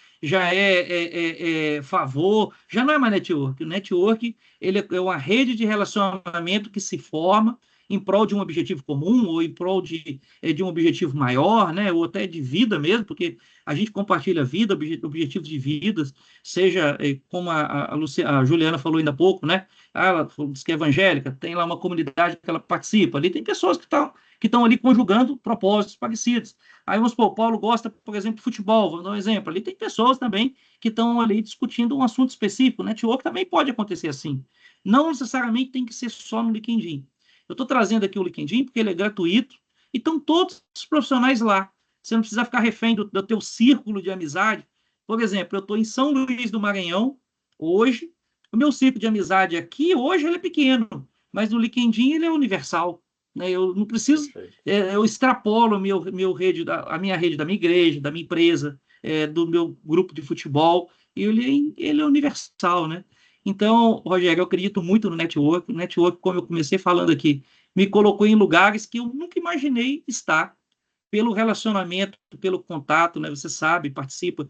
favor, já não é mais network. O network ele é uma rede de relacionamento que se forma em prol de um objetivo comum ou em prol de um objetivo maior, né? Ou até de vida mesmo, porque a gente compartilha vida, objetivos de vidas, seja como a Juliana falou ainda há pouco, né? Ela disse que é evangélica, tem lá uma comunidade que ela participa, ali tem pessoas que estão ali conjugando propósitos parecidos. Aí vamos supor, o Paulo gosta, por exemplo, de futebol, vou dar um exemplo, ali tem pessoas também que estão ali discutindo um assunto específico, né? Network também pode acontecer assim. Não necessariamente tem que ser só no LinkedIn. Eu estou trazendo aqui o LinkedIn porque ele é gratuito e estão todos os profissionais lá. Você não precisa ficar refém do teu círculo de amizade. Por exemplo, eu estou em São Luís do Maranhão hoje. O meu círculo de amizade aqui, hoje, ele é pequeno, mas no LinkedIn ele é universal. né? Eu não preciso, eu extrapolo a minha rede da minha igreja, da minha empresa, do meu grupo de futebol, e ele é universal, né? Então, Rogério, eu acredito muito no network. O network, como eu comecei falando aqui, me colocou em lugares que eu nunca imaginei estar, pelo relacionamento, pelo contato, né? Você sabe, participa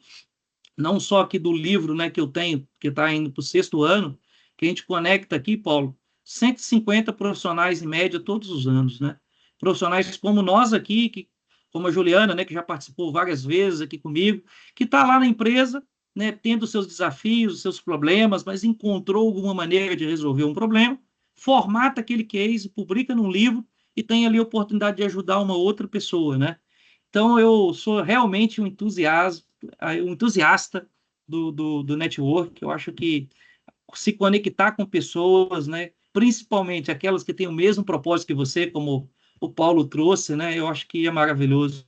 não só aqui do livro, né, que eu tenho, que está indo para o 6º ano, que a gente conecta aqui, Paulo, 150 profissionais em média todos os anos, né? Profissionais como nós aqui, como a Juliana, né, que já participou várias vezes aqui comigo, que está lá na empresa, né, tendo seus desafios, seus problemas, mas encontrou alguma maneira de resolver um problema, formata aquele case, publica num livro e tem ali a oportunidade de ajudar uma outra pessoa, né? Então, eu sou realmente um entusiasta do network. Eu acho que se conectar com pessoas, né, principalmente aquelas que têm o mesmo propósito que você, como o Paulo trouxe, né, eu acho que é maravilhoso.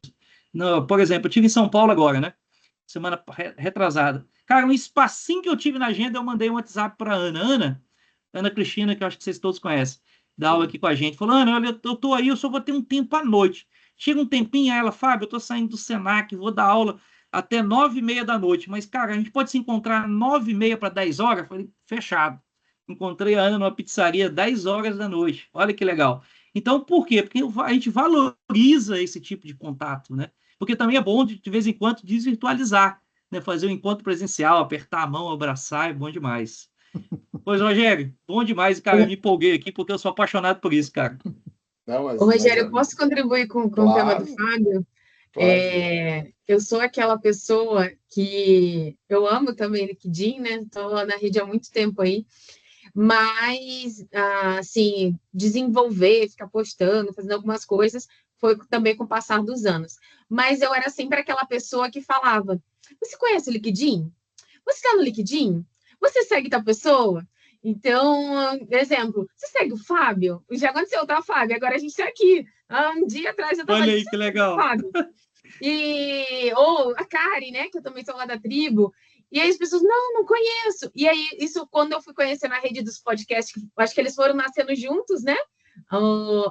Não, por exemplo, eu estive em São Paulo agora, né, semana retrasada. Cara, um espacinho que eu tive na agenda, eu mandei um WhatsApp para Ana Cristina, que eu acho que vocês todos conhecem, dá aula aqui com a gente. Falou, Ana, olha, eu tô aí, eu só vou ter um tempo à noite. Chega um tempinho, aí ela, Fábio, eu tô saindo do Senac, vou dar aula até 9h30 da noite. Mas, cara, a gente pode se encontrar 9h30 para 10 horas? Falei, fechado. Encontrei a Ana numa pizzaria 10 horas da noite. Olha que legal. Então, por quê? Porque a gente valoriza esse tipo de contato, né? Porque também é bom, de vez em quando, desvirtualizar, né? Fazer um encontro presencial, apertar a mão, abraçar, é bom demais. Pois, Rogério, bom demais, cara. Eu me empolguei aqui porque eu sou apaixonado por isso, cara. Não, Ô, Rogério, eu posso contribuir com o tema do claro, Fábio? claro. Eu sou aquela pessoa que eu amo também LinkedIn, né? Estou na rede há muito tempo aí, mas assim, desenvolver, ficar postando, fazendo algumas coisas, foi também com o passar dos anos. Mas eu era sempre aquela pessoa que falava: Você conhece o LinkedIn? Você está no LinkedIn? Você segue tal pessoa? Então, exemplo, você segue o Fábio? Já aconteceu, tá, Fábio? Agora a gente está aqui. Um dia atrás eu estava Olha ali, aí que legal. Fábio. Ou a Kari, né? Que eu também sou lá da tribo. E aí as pessoas, não conheço. E aí, isso quando eu fui conhecer na rede dos podcasts, acho que eles foram nascendo juntos, né?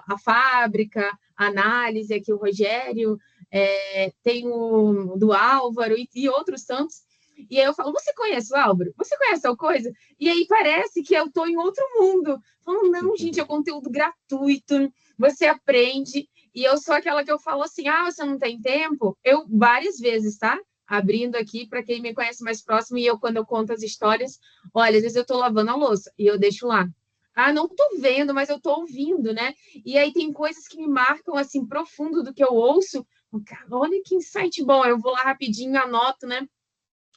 A Fábrica, a Análise, aqui o Rogério, tem o do Álvaro e outros tantos. E aí eu falo, você conhece o Álvaro? Você conhece tal coisa? E aí parece que eu estou em outro mundo. Falando, não, gente, é conteúdo gratuito, você aprende. E eu sou aquela que eu falo assim, você não tem tempo? Eu, várias vezes, tá? Abrindo aqui, para quem me conhece mais próximo, e quando eu conto as histórias, olha, às vezes eu estou lavando a louça e eu deixo lá. Não estou vendo, mas eu estou ouvindo, né? E aí tem coisas que me marcam, assim, profundo do que eu ouço. Cara, olha que insight bom, eu vou lá rapidinho, anoto, né?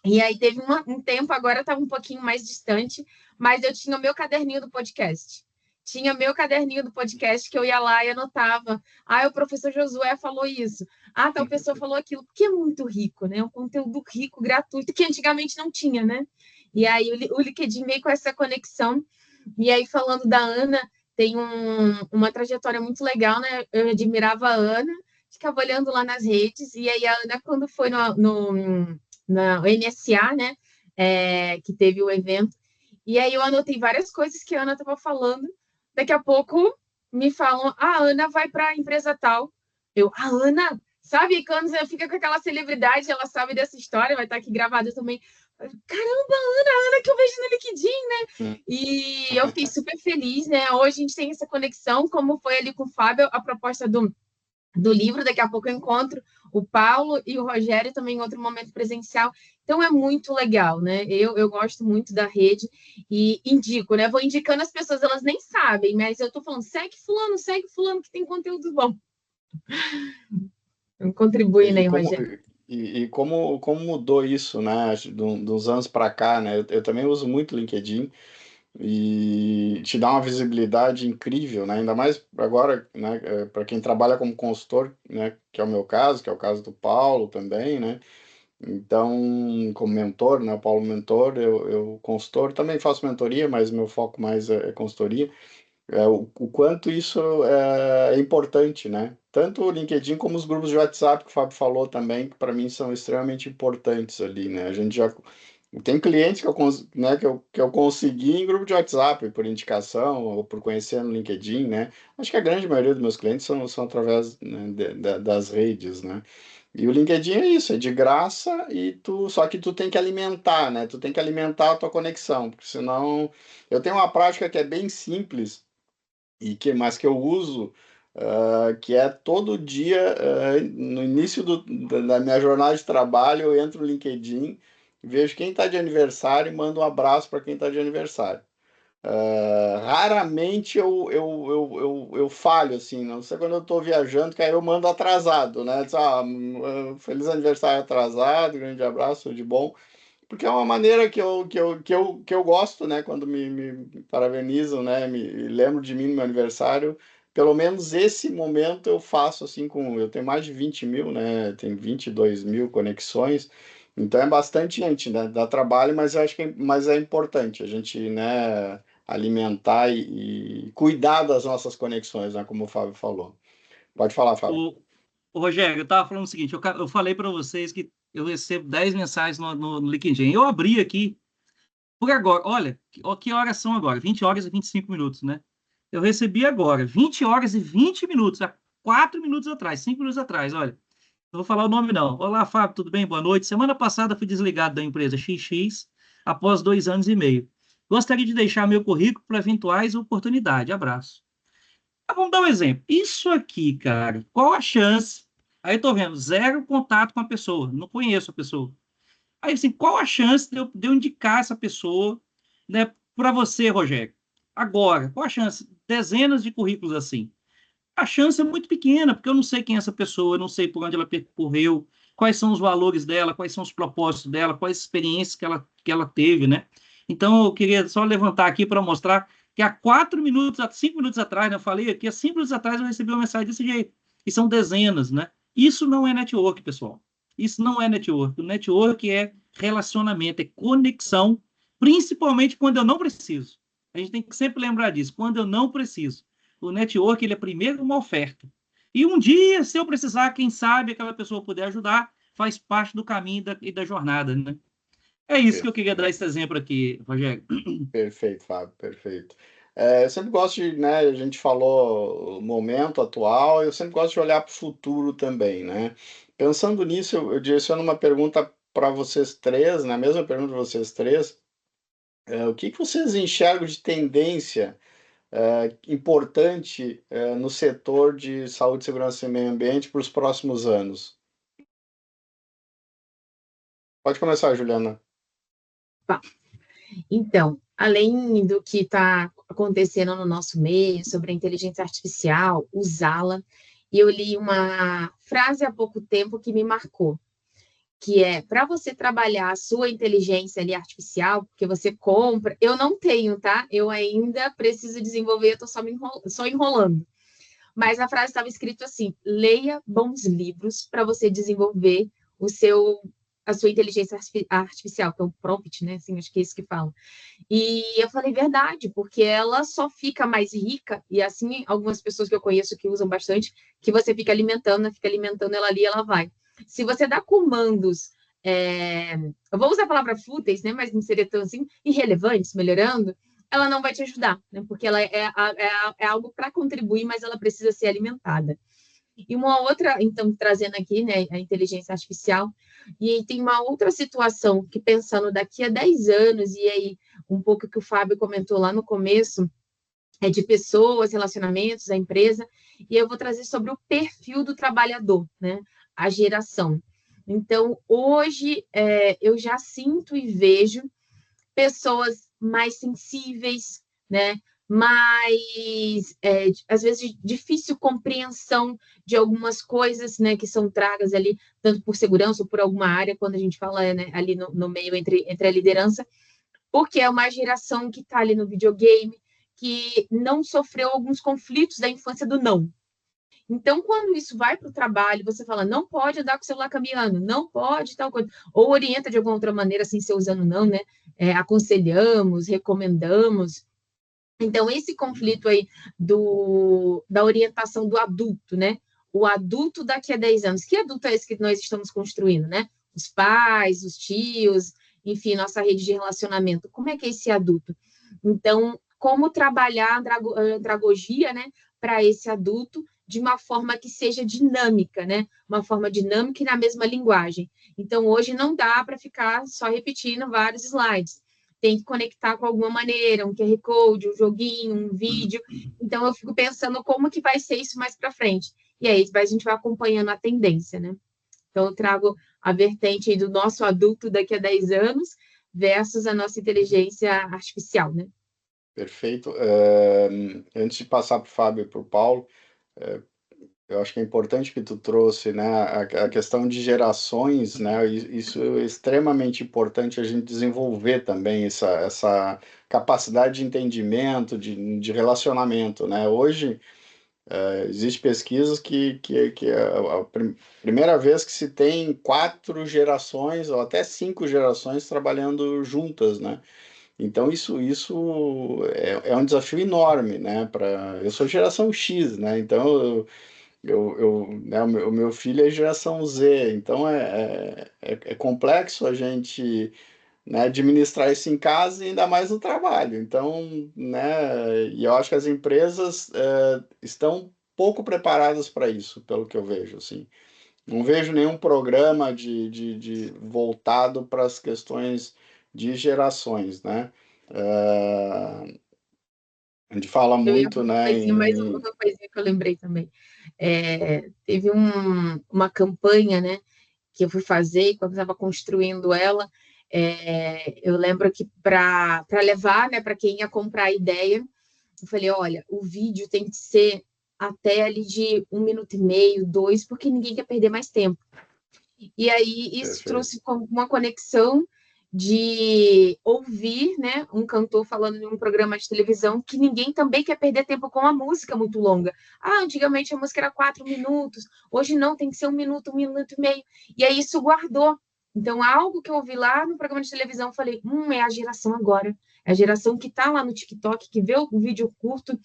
E aí teve um tempo, agora estava um pouquinho mais distante, mas eu tinha o meu caderninho do podcast. Tinha meu caderninho do podcast que eu ia lá e anotava. O professor Josué falou isso. Tal pessoa falou aquilo. Porque é muito rico, né? Um conteúdo rico, gratuito, que antigamente não tinha, né? E aí o LinkedIn veio com essa conexão. E aí, falando da Ana, tem uma trajetória muito legal, né? Eu admirava a Ana, ficava olhando lá nas redes, e aí a Ana, quando foi na NSA, né? Que teve o evento. E aí eu anotei várias coisas que a Ana estava falando. Daqui a pouco me falam, a Ana vai para a empresa tal. A Ana, sabe? Quando você fica com aquela celebridade, ela sabe dessa história, vai estar aqui gravado também. Caramba, Ana que eu vejo no LinkedIn, né? E eu fiquei super feliz, né? Hoje a gente tem essa conexão, como foi ali com o Fábio, a proposta do livro. Daqui a pouco eu encontro o Paulo e o Rogério também em outro momento presencial. Então é muito legal, né? Eu gosto muito da rede e indico, né? Vou indicando as pessoas, elas nem sabem, mas eu tô falando, segue fulano que tem conteúdo bom. Contribuindo aí, Rogério. E como mudou isso, né? Dos anos para cá, né? Eu também uso muito o LinkedIn e te dá uma visibilidade incrível, né? Ainda mais agora, né? Para quem trabalha como consultor, né? Que é o meu caso, que é o caso do Paulo também, né? Então, como mentor, né? O Paulo mentor, eu consultor, também faço mentoria, mas meu foco mais é consultoria. O quanto isso é importante, né? Tanto o LinkedIn como os grupos de WhatsApp que o Fábio falou também, que para mim são extremamente importantes ali, né? A gente já Tem clientes né, que eu consegui em grupo de WhatsApp, por indicação, ou por conhecer no LinkedIn, né? Acho que a grande maioria dos meus clientes são através, né, das redes, né? E o LinkedIn é isso, é de graça só que tu tem que alimentar, né? Tu tem que alimentar a tua conexão, porque senão eu tenho uma prática que é bem simples mas que eu uso, que é todo dia, no início da minha jornada de trabalho, eu entro no LinkedIn, vejo quem está de aniversário e mando um abraço para quem está de aniversário. Raramente eu falho, assim, não sei quando eu estou viajando, que aí eu mando atrasado, né? Diz, feliz aniversário atrasado, grande abraço, tudo de bom. Porque é uma maneira que eu gosto, né? Quando me parabenizam, né? Me lembro de mim no meu aniversário. Pelo menos esse momento eu faço assim com. Eu tenho mais de 20 mil, né? Tem 22 mil conexões. Então é bastante gente, né? Dá trabalho, mas eu acho mas é importante a gente, né, alimentar e cuidar das nossas conexões, né? Como o Fábio falou. Pode falar, Fábio. Ô, Rogério, eu estava falando o seguinte, eu falei para vocês que eu recebo 10 mensagens no LinkedIn. Eu abri aqui, por agora, olha, que horas são agora? 20 horas e 25 minutos, né? Eu recebi agora, 20 horas e 20 minutos, há 4 minutos atrás, 5 minutos atrás, olha. Não vou falar o nome, não. Olá, Fábio, tudo bem? Boa noite. Semana passada fui desligado da empresa XX após 2 anos e meio. Gostaria de deixar meu currículo para eventuais oportunidades. Abraço. Vamos dar um exemplo. Isso aqui, cara, qual a chance? Aí eu tô vendo, zero contato com a pessoa, não conheço a pessoa. Aí, assim, qual a chance de eu indicar essa pessoa, né, para você, Rogério? Agora, qual a chance? Dezenas de currículos assim. A chance é muito pequena, porque eu não sei quem é essa pessoa, eu não sei por onde ela percorreu, quais são os valores dela, quais são os propósitos dela, quais experiências que ela teve, né? Então, eu queria só levantar aqui para mostrar que há 5 minutos atrás, né, eu falei aqui, há 5 minutos atrás eu recebi uma mensagem desse jeito. E são dezenas, né? Isso não é network, pessoal. Isso não é network. O network é relacionamento, é conexão, principalmente quando eu não preciso. A gente tem que sempre lembrar disso, quando eu não preciso. O network, ele é primeiro uma oferta. E um dia, se eu precisar, quem sabe aquela pessoa puder ajudar, faz parte do caminho e da jornada, né? É isso que eu queria dar esse exemplo aqui, Rogério. Perfeito, Fábio, perfeito. Eu sempre gosto de, né, a gente falou o momento atual, eu sempre gosto de olhar para o futuro também, né? Pensando nisso, eu direciono uma pergunta para vocês três, né? A mesma pergunta para vocês três. O que vocês enxergam de tendência importante no setor de saúde, segurança e meio ambiente para os próximos anos? Pode começar, Juliana. Tá. Então, além do que está acontecendo no nosso meio sobre a inteligência artificial, usá-la, eu li uma frase há pouco tempo que me marcou, que é, para você trabalhar a sua inteligência ali artificial, porque você compra, eu não tenho, tá? Eu ainda preciso desenvolver, eu estou só enrolando. Mas a frase estava escrito assim, leia bons livros para você desenvolver a sua inteligência artificial, que é o prompt, né? Assim, acho que é isso que fala. E eu falei, verdade, porque ela só fica mais rica, e assim, algumas pessoas que eu conheço que usam bastante, que você fica alimentando ela ali, ela vai. Se você dá comandos, eu vou usar a palavra fúteis, né? Mas não seria tão assim, irrelevantes, melhorando, ela não vai te ajudar, né? Porque ela é algo para contribuir, mas ela precisa ser alimentada. E uma outra, então, trazendo aqui, né, a inteligência artificial, e tem uma outra situação que, pensando daqui a 10 anos, e aí um pouco que o Fábio comentou lá no começo, é de pessoas, relacionamentos, a empresa, e eu vou trazer sobre o perfil do trabalhador, né, a geração. Então, hoje, eu já sinto e vejo pessoas mais sensíveis, né, mais, às vezes, de difícil compreensão de algumas coisas, né, que são tragas ali, tanto por segurança ou por alguma área, quando a gente fala, né, ali no meio entre a liderança, porque é uma geração que está ali no videogame, que não sofreu alguns conflitos da infância do não. Então, quando isso vai para o trabalho, você fala, não pode andar com o celular caminhando, não pode tal coisa, ou orienta de alguma outra maneira, sem ser usando não, né? Aconselhamos, recomendamos. Então, esse conflito aí da orientação do adulto, né? O adulto daqui a 10 anos. Que adulto é esse que nós estamos construindo, né? Os pais, os tios. enfim, nossa rede de relacionamento. Como é que é esse adulto? Então, como trabalhar a andragogia, né, para esse adulto de uma forma que seja dinâmica, né? Uma forma dinâmica e na mesma linguagem. Então, hoje não dá para ficar só repetindo vários slides. Tem que conectar com alguma maneira, um QR Code, um joguinho, um vídeo. Então, eu fico pensando como que vai ser isso mais para frente. E aí, a gente vai acompanhando a tendência, né? Então, eu trago a vertente aí do nosso adulto daqui a 10 anos versus a nossa inteligência artificial, né? Perfeito. Antes de passar para o Fábio e para o Paulo, eu acho que é importante que tu trouxe, né, a questão de gerações, né, isso é extremamente importante a gente desenvolver também essa capacidade de entendimento, de relacionamento, né. Hoje, existe pesquisas que é a primeira vez que se tem 4 gerações ou até 5 gerações trabalhando juntas, né. Então isso é um desafio enorme, né, eu sou geração X, né, então né, o meu filho é geração Z, então é complexo a gente, né, administrar isso em casa e ainda mais no trabalho. Então, né, e eu acho que as empresas estão pouco preparadas para isso, pelo que eu vejo, assim. Não vejo nenhum programa voltado para as questões de gerações, né? A gente fala Eu ia muito, falar uma né, coisinha, mais uma coisinha que eu lembrei também. Teve uma campanha, né, que eu fui fazer e quando estava construindo ela, eu lembro que para levar, né, para quem ia comprar a ideia, eu falei, olha, o vídeo tem que ser até ali de 1 minuto e meio, 2, porque ninguém quer perder mais tempo. E aí isso trouxe uma conexão de ouvir, né, um cantor falando em um programa de televisão que ninguém também quer perder tempo com a música muito longa. Antigamente a música era 4 minutos, hoje não, tem que ser 1 minuto, 1 minuto e meio. E aí isso guardou. Então, algo que eu ouvi lá no programa de televisão, eu falei, é a geração agora. É a geração que está lá no TikTok, que vê o vídeo curto,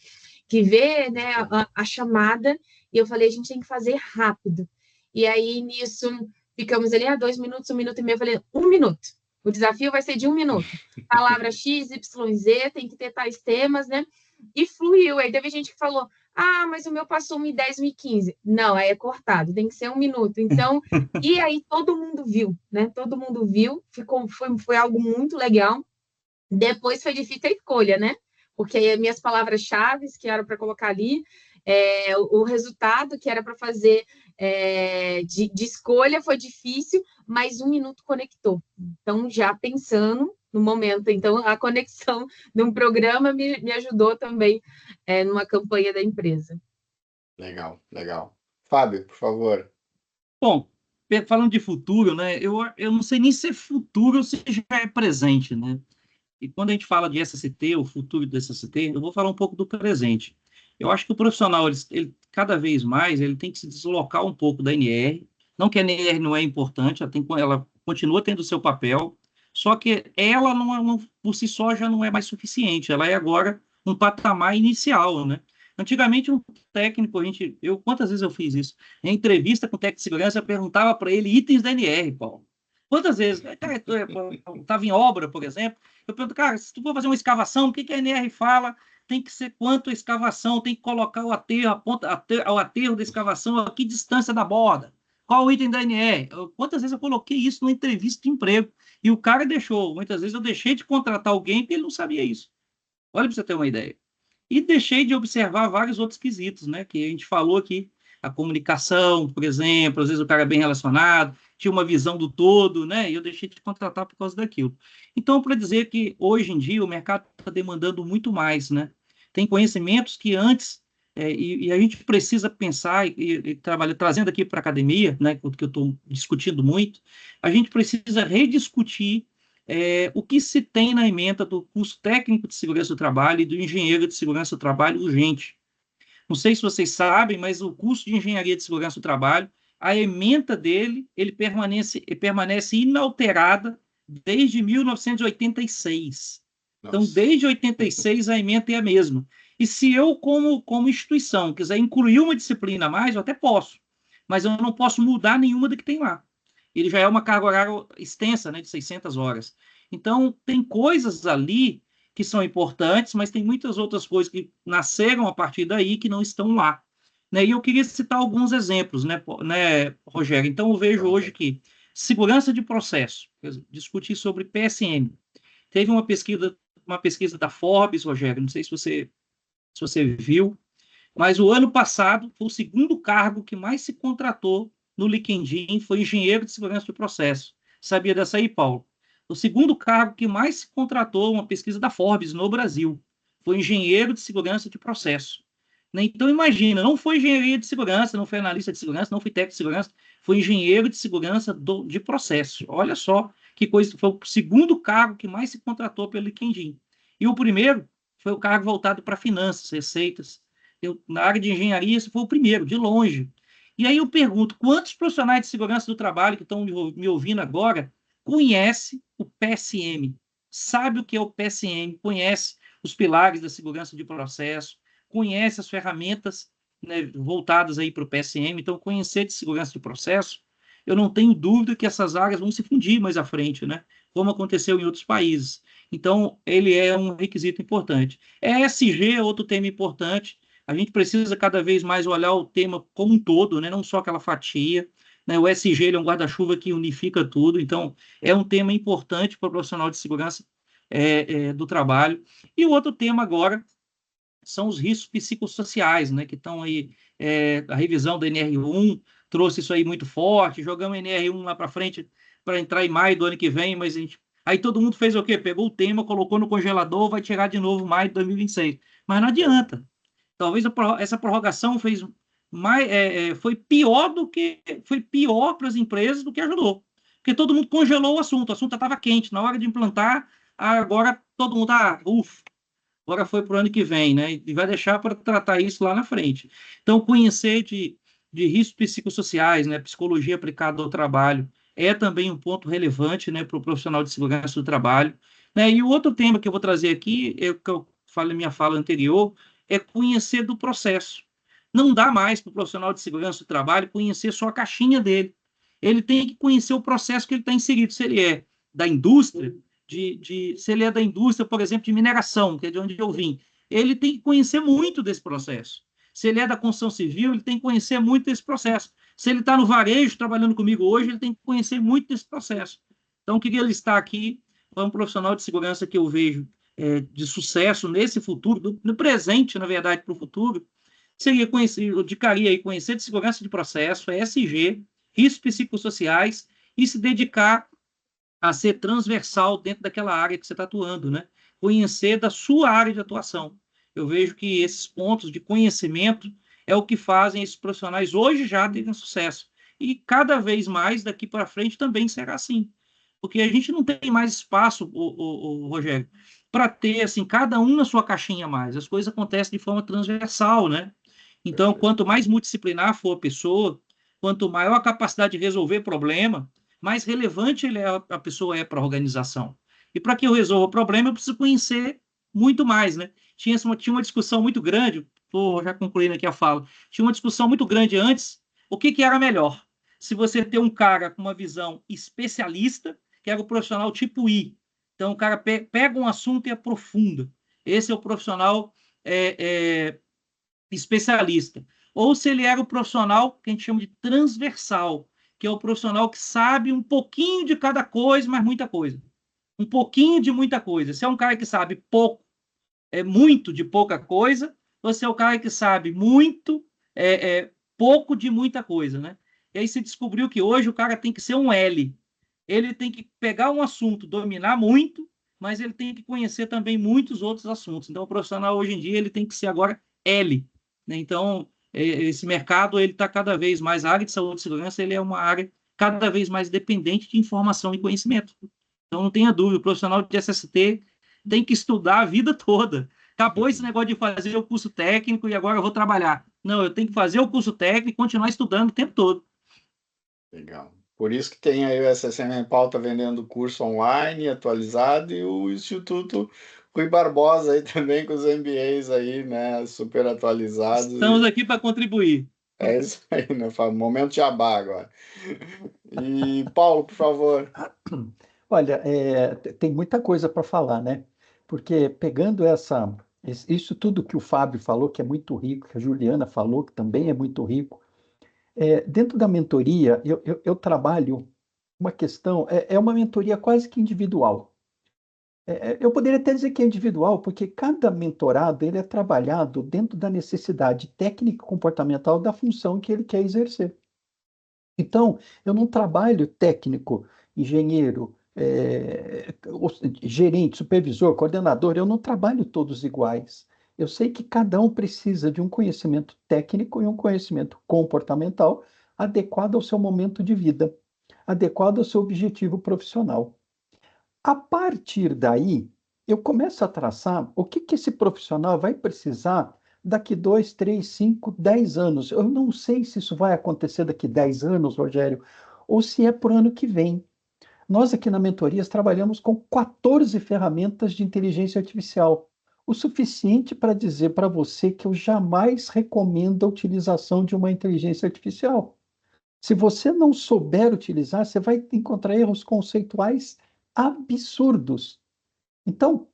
que vê, né, a chamada. E eu falei, a gente tem que fazer rápido. E aí, nisso, ficamos ali, 2 minutos, 1 minuto e meio. Eu falei, 1 minuto. O desafio vai ser de 1 minuto. Palavra X, Y, Z, tem que ter tais temas, né? E fluiu. Aí teve gente que falou, mas o meu passou 1:10, 1:15. Não, aí é cortado, tem que ser 1 minuto. Então, e aí todo mundo viu, né? Todo mundo viu, foi algo muito legal. Depois foi difícil a escolha, né? Porque aí as minhas palavras-chave que eram para colocar ali, o resultado que era para fazer de escolha foi difícil, mas 1 minuto conectou. Então, já pensando no momento, então a conexão de um programa me ajudou também numa campanha da empresa. Legal, legal. Fábio, por favor. Bom, falando de futuro, né, eu não sei nem se é futuro ou se já é presente, né? E quando a gente fala de SST, o futuro do SST, eu vou falar um pouco do presente. Eu acho que o profissional, ele cada vez mais, ele tem que se deslocar um pouco da NR. Não que a NR não é importante, ela continua tendo o seu papel, só que ela por si só já não é mais suficiente. Ela é agora um patamar inicial, né? Antigamente, um técnico, quantas vezes eu fiz isso? Em entrevista com o técnico de segurança, eu perguntava para ele itens da NR, Paulo. Quantas vezes? Cara, eu estava em obra, por exemplo, eu pergunto, cara, se tu for fazer uma escavação, o que a NR fala? Tem que ser quanto a escavação, tem que colocar o aterro, o aterro da escavação, a que distância da borda, qual o item da NR? Quantas vezes eu coloquei isso numa entrevista de emprego? E o cara deixou, muitas vezes eu deixei de contratar alguém porque ele não sabia isso. Olha para você ter uma ideia. E deixei de observar vários outros quesitos, né, que a gente falou aqui, a comunicação, por exemplo, às vezes o cara é bem relacionado, tinha uma visão do todo, né, e eu deixei de contratar por causa daquilo. Então, para dizer que hoje em dia o mercado está demandando muito mais, né, tem conhecimentos que antes, e a gente precisa pensar e trabalhar, trazendo aqui para a academia, né, que eu estou discutindo muito, a gente precisa rediscutir o que se tem na ementa do curso técnico de segurança do trabalho e do engenheiro de segurança do trabalho urgente. Não sei se vocês sabem, mas o curso de engenharia de segurança do trabalho, a ementa dele, ele permanece inalterada desde 1986. Nossa. Então, desde 86, a ementa é a mesma. E se eu, como instituição, quiser incluir uma disciplina a mais, eu até posso, mas eu não posso mudar nenhuma da que tem lá. ele já é uma carga horária extensa, né, de 600 horas. Então, tem coisas ali que são importantes, mas tem muitas outras coisas que nasceram a partir daí que não estão lá. Né? E eu queria citar alguns exemplos, né, Rogério? Então, eu vejo hoje que segurança de processo, discutir sobre PSM. Teve uma pesquisa da Forbes, Rogério, não sei se você viu, mas o ano passado foi o segundo cargo que mais se contratou no LinkedIn, foi engenheiro de segurança de processo. Sabia dessa aí, Paulo? O segundo cargo que mais se contratou, uma pesquisa da Forbes no Brasil, foi engenheiro de segurança de processo. Então, imagina, não foi engenharia de segurança, não foi analista de segurança, não foi técnico de segurança, foi engenheiro de segurança de processo. Olha só que coisa, foi o segundo cargo que mais se contratou pelo LinkedIn. E o primeiro foi o cargo voltado para finanças, receitas. Na área de engenharia, esse foi o primeiro, de longe. E aí eu pergunto, quantos profissionais de segurança do trabalho que estão me ouvindo agora conhecem o PSM? Sabe o que é o PSM? Conhece os pilares da segurança de processo, conhece as ferramentas, né, voltadas aí para o PSM. Então, conhecer de segurança de processo, eu não tenho dúvida que essas áreas vão se fundir mais à frente, né, como aconteceu em outros países. Então, ele é um requisito importante. ESG é outro tema importante. A gente precisa cada vez mais olhar o tema como um todo, né, não só aquela fatia. Né, o ESG ele é um guarda-chuva que unifica tudo. Então, é um tema importante para o profissional de segurança do trabalho. E o outro tema agora são os riscos psicossociais, né, que estão aí, a revisão da NR1 trouxe isso aí muito forte, jogamos a NR1 lá para frente para entrar em maio do ano que vem, mas aí todo mundo fez o quê? Pegou o tema, colocou no congelador, vai tirar de novo maio de 2026. Mas não adianta. Talvez essa prorrogação foi pior para as empresas do que ajudou. Porque todo mundo congelou o assunto estava quente, na hora de implantar, agora todo mundo agora foi para o ano que vem, né? E vai deixar para tratar isso lá na frente. Então, conhecer de riscos psicossociais, né? Psicologia aplicada ao trabalho, é também um ponto relevante, né, para o profissional de segurança do trabalho. Né? E o outro tema que eu vou trazer aqui, que eu falei na minha fala anterior, é conhecer do processo. Não dá mais para o profissional de segurança do trabalho conhecer só a caixinha dele. Ele tem que conhecer o processo que ele está inserido, se ele é da indústria, se ele é da indústria, por exemplo, de mineração, que é de onde eu vim, ele tem que conhecer muito desse processo. Se ele é da construção civil, ele tem que conhecer muito desse processo. Se ele está no varejo, trabalhando comigo hoje, ele tem que conhecer muito desse processo. Então, eu queria listar aqui um profissional de segurança que eu vejo de sucesso nesse futuro, no presente, na verdade, para o futuro, seria conhecer, eu indicaria aí conhecer de segurança de processo, ESG, riscos psicossociais, e se dedicar a ser transversal dentro daquela área que você está atuando, né? Conhecer da sua área de atuação. Eu vejo que esses pontos de conhecimento é o que fazem esses profissionais hoje já terem sucesso. E cada vez mais daqui para frente também será assim. Porque a gente não tem mais espaço, Rogério, para ter assim, cada um na sua caixinha mais. As coisas acontecem de forma transversal, né? Então, quanto mais multidisciplinar for a pessoa, quanto maior a capacidade de resolver problema, mais relevante a pessoa é para a organização. E para que eu resolva o problema, eu preciso conhecer muito mais, né? Tinha uma discussão muito grande, estou já concluindo aqui a fala, tinha uma discussão muito grande antes, o que era melhor? Se você ter um cara com uma visão especialista, que era o profissional tipo I. Então, o cara pega um assunto e aprofunda. Esse é o profissional especialista. Ou se ele era o profissional que a gente chama de transversal, que é o profissional que sabe um pouquinho de cada coisa, mas muita coisa. Um pouquinho de muita coisa. Se é um cara que sabe pouco, muito de pouca coisa, ou se é o cara que sabe muito, pouco de muita coisa, né? E aí se descobriu que hoje o cara tem que ser um L. Ele tem que pegar um assunto, dominar muito, mas ele tem que conhecer também muitos outros assuntos. Então, o profissional hoje em dia ele tem que ser agora L. Né? Então, esse mercado ele está cada vez mais, a área de saúde e segurança ele é uma área cada vez mais dependente de informação e conhecimento. Então, não tenha dúvida, o profissional de SST tem que estudar a vida toda. Acabou esse negócio de fazer o curso técnico e agora eu vou trabalhar. Não, eu tenho que fazer o curso técnico e continuar estudando o tempo todo. Legal. Por isso que tem aí o SSM em Pauta vendendo curso online, atualizado, e o Instituto Rui Barbosa aí também com os MBAs aí, né, super atualizados. Estamos aqui para contribuir. É isso aí, né? Momento jabá agora. E Paulo, por favor. Olha, tem muita coisa para falar, né? Porque pegando isso tudo que o Fábio falou, que é muito rico, que a Juliana falou, que também é muito rico, dentro da mentoria, eu trabalho uma questão, é uma mentoria quase que individual. Eu poderia até dizer que é individual, porque cada mentorado ele é trabalhado dentro da necessidade técnica e comportamental da função que ele quer exercer. Então, eu não trabalho técnico, engenheiro, gerente, supervisor, coordenador, eu não trabalho todos iguais. Eu sei que cada um precisa de um conhecimento técnico e um conhecimento comportamental adequado ao seu momento de vida, adequado ao seu objetivo profissional. A partir daí, eu começo a traçar o que esse profissional vai precisar daqui 2, 3, 5, 10 anos. Eu não sei se isso vai acontecer daqui 10 anos, Rogério, ou se é para o ano que vem. Nós aqui na Mentorias trabalhamos com 14 ferramentas de inteligência artificial, o suficiente para dizer para você que eu jamais recomendo a utilização de uma inteligência artificial. Se você não souber utilizar, você vai encontrar erros conceituais absurdos. Então,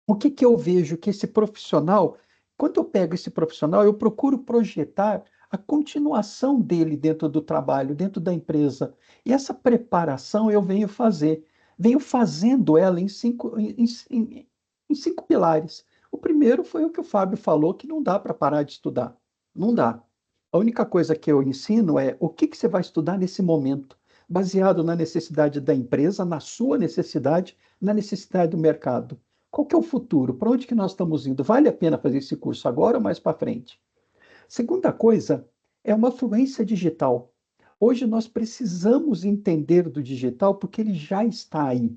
o que eu vejo que esse profissional, quando eu pego esse profissional, eu procuro projetar a continuação dele dentro do trabalho, dentro da empresa. E essa preparação eu venho fazendo ela em 5 pilares. O primeiro foi o que o Fábio falou, que não dá para parar de estudar. Não dá. A única coisa que eu ensino é o que você vai estudar nesse momento, baseado na necessidade da empresa, na sua necessidade, na necessidade do mercado. Qual que é o futuro? Para onde que nós estamos indo? Vale a pena fazer esse curso agora ou mais para frente? Segunda coisa é uma fluência digital. Hoje nós precisamos entender do digital porque ele já está aí.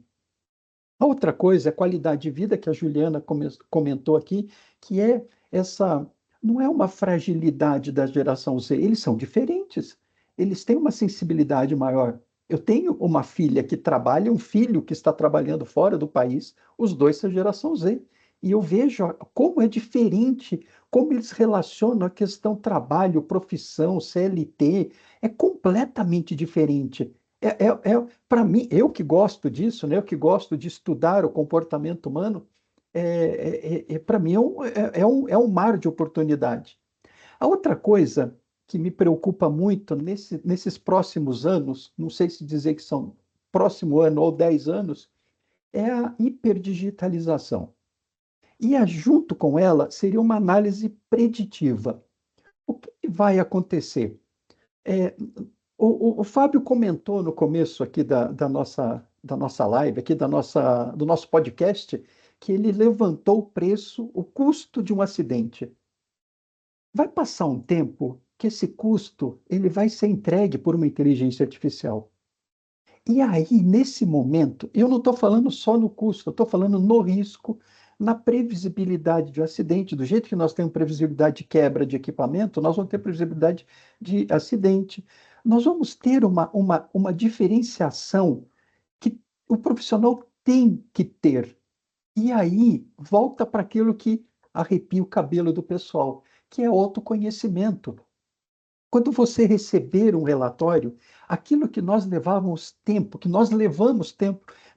A outra coisa é a qualidade de vida que a Juliana comentou aqui, que é não é uma fragilidade da geração Z, eles são diferentes, eles têm uma sensibilidade maior. Eu tenho uma filha que trabalha, um filho que está trabalhando fora do país, os dois são geração Z. E eu vejo como é diferente, como eles relacionam a questão trabalho, profissão, CLT, é completamente diferente. Para mim, eu que gosto disso, né, eu que gosto de estudar o comportamento humano, para mim é um mar de oportunidade. A outra coisa que me preocupa muito nesses próximos anos, não sei se dizer que são próximo ano ou 10 anos, é a hiperdigitalização. E junto com ela seria uma análise preditiva. O que vai acontecer? O Fábio comentou no começo aqui da nossa live, aqui do nosso podcast, que ele levantou o preço, o custo de um acidente. Vai passar um tempo que esse custo ele vai ser entregue por uma inteligência artificial. E aí, nesse momento, eu não estou falando só no custo, eu estou falando no risco, na previsibilidade de um acidente. Do jeito que nós temos previsibilidade de quebra de equipamento, nós vamos ter previsibilidade de acidente. Nós vamos ter uma diferenciação que o profissional tem que ter. E aí, volta para aquilo que arrepia o cabelo do pessoal, que é autoconhecimento. Quando você receber um relatório, aquilo que nós levamos tempo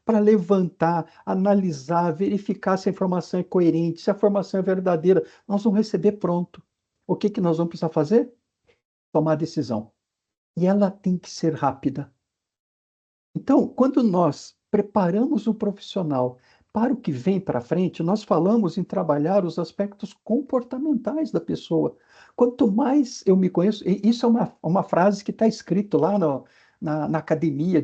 para levantar, analisar, verificar se a informação é coerente, se a informação é verdadeira, nós vamos receber pronto. O que nós vamos precisar fazer? Tomar decisão. E ela tem que ser rápida. Então, quando nós preparamos o profissional para o que vem para frente, nós falamos em trabalhar os aspectos comportamentais da pessoa. Quanto mais eu me conheço, e isso é uma frase que está escrito lá na academia,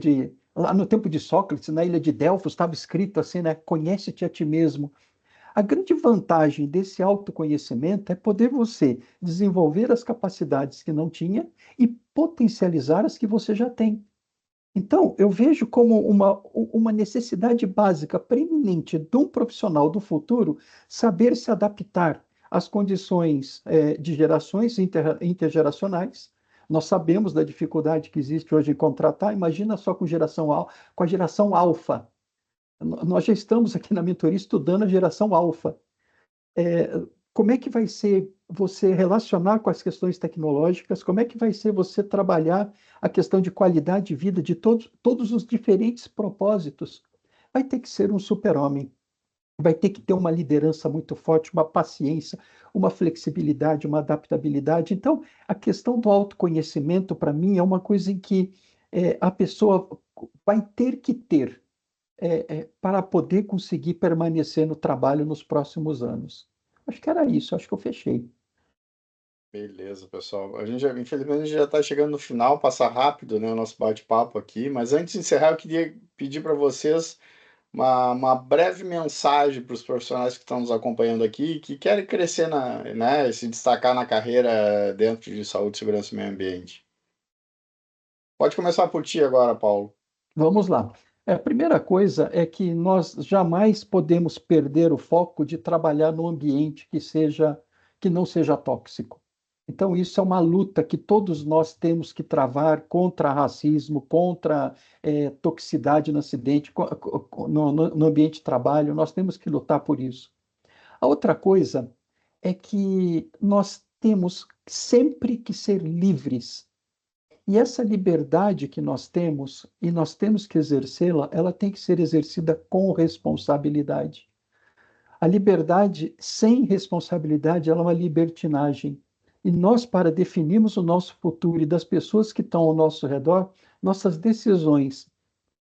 lá no tempo de Sócrates, na ilha de Delfos, estava escrito assim, né? Conhece-te a ti mesmo. A grande vantagem desse autoconhecimento é poder você desenvolver as capacidades que não tinha e potencializar as que você já tem. Então, eu vejo como uma necessidade básica, preeminente de um profissional do futuro saber se adaptar às condições de gerações intergeracionais. Nós sabemos da dificuldade que existe hoje em contratar, imagina só com a geração alfa. Nós já estamos aqui na mentoria estudando a geração alfa. Como é que vai ser você relacionar com as questões tecnológicas, como é que vai ser você trabalhar a questão de qualidade de vida de todos os diferentes propósitos. Vai ter que ser um super-homem, vai ter que ter uma liderança muito forte, uma paciência, uma flexibilidade, uma adaptabilidade. Então, a questão do autoconhecimento, para mim, é uma coisa em que a pessoa vai ter que ter para poder conseguir permanecer no trabalho nos próximos anos. Acho que era isso, acho que eu fechei. Beleza, pessoal. Infelizmente, a gente já está chegando no final, passa rápido, né, o nosso bate-papo aqui, mas antes de encerrar, eu queria pedir para vocês uma breve mensagem para os profissionais que estão nos acompanhando aqui, que querem crescer, né, se destacar na carreira dentro de saúde, segurança e meio ambiente. Pode começar por ti agora, Paulo. Vamos lá. A primeira coisa é que nós jamais podemos perder o foco de trabalhar num ambiente que não seja tóxico. Então, isso é uma luta que todos nós temos que travar contra racismo, contra toxicidade no acidente, no ambiente de trabalho. Nós temos que lutar por isso. A outra coisa é que nós temos sempre que ser livres. E essa liberdade que nós temos, e nós temos que exercê-la, ela tem que ser exercida com responsabilidade. A liberdade sem responsabilidade, ela é uma libertinagem. E nós, para definirmos o nosso futuro e das pessoas que estão ao nosso redor, nossas decisões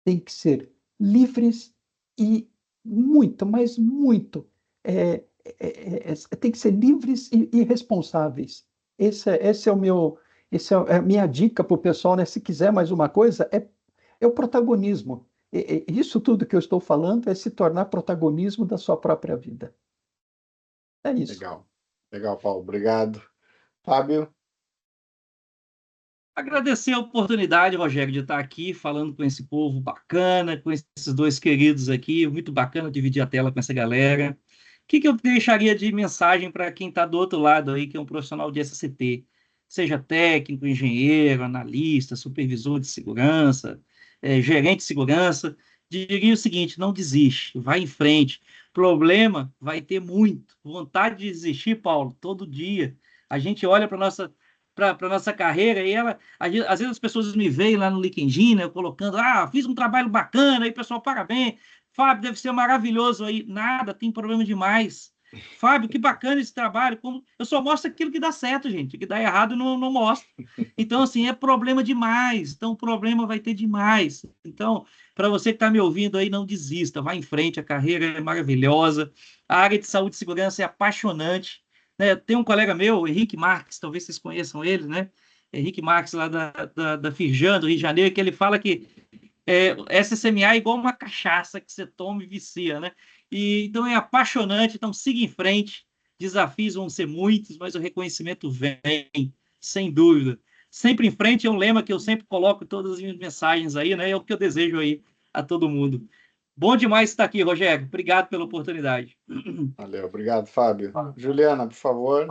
têm que ser livres e muito, mas muito, tem que ser livres e responsáveis. Esse é o meu, essa é a minha dica para o pessoal, né? Se quiser mais uma coisa, é o protagonismo. Isso tudo que eu estou falando é se tornar protagonismo da sua própria vida. É isso. Legal. Legal, Paulo. Obrigado. Fábio? Agradecer a oportunidade, Rogério, de estar aqui falando com esse povo bacana, com esses dois queridos aqui. Muito bacana dividir a tela com essa galera. O que eu deixaria de mensagem para quem está do outro lado aí, que é um profissional de SCT? Seja técnico, engenheiro, analista, supervisor de segurança, gerente de segurança. Diria o seguinte: não desiste, vai em frente. Problema vai ter muito. Vontade de desistir, Paulo, todo dia. A gente olha para nossa carreira, e às vezes as pessoas me veem lá no LinkedIn, né, colocando, fiz um trabalho bacana, aí pessoal, parabéns, Fábio, deve ser maravilhoso aí. Nada, tem problema demais. Fábio, que bacana esse trabalho. Eu só mostro aquilo que dá certo, gente. O que dá errado não mostro. Então, assim, é problema demais. Então, o problema vai ter demais. Então, para você que está me ouvindo aí, não desista. Vá em frente, a carreira é maravilhosa. A área de saúde e segurança é apaixonante. Né? Tem um colega meu, Henrique Marques, talvez vocês conheçam ele, né? Henrique Marques, lá da Firjan, do Rio de Janeiro, que ele fala que SSMA é igual uma cachaça que você toma e vicia, né? Então é apaixonante, então siga em frente, desafios vão ser muitos, mas o reconhecimento vem, sem dúvida. Sempre em frente é um lema que eu sempre coloco em todas as minhas mensagens aí, né? É o que eu desejo aí a todo mundo. Bom demais estar aqui, Rogério. Obrigado pela oportunidade. Valeu, obrigado, Fábio. Juliana, por favor.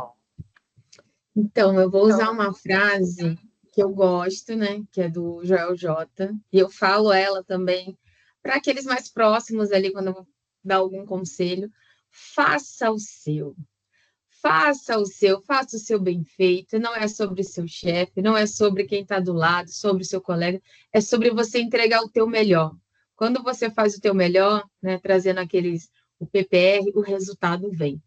Então, eu vou usar uma frase que eu gosto, né? Que é do Joel J. E eu falo ela também para aqueles mais próximos ali, quando eu vou dar algum conselho. Faça o seu. Faça o seu bem feito. Não é sobre seu chefe, não é sobre quem está do lado, sobre o seu colega. É sobre você entregar o teu melhor. Quando você faz o teu melhor, né, trazendo o PPR, o resultado vem.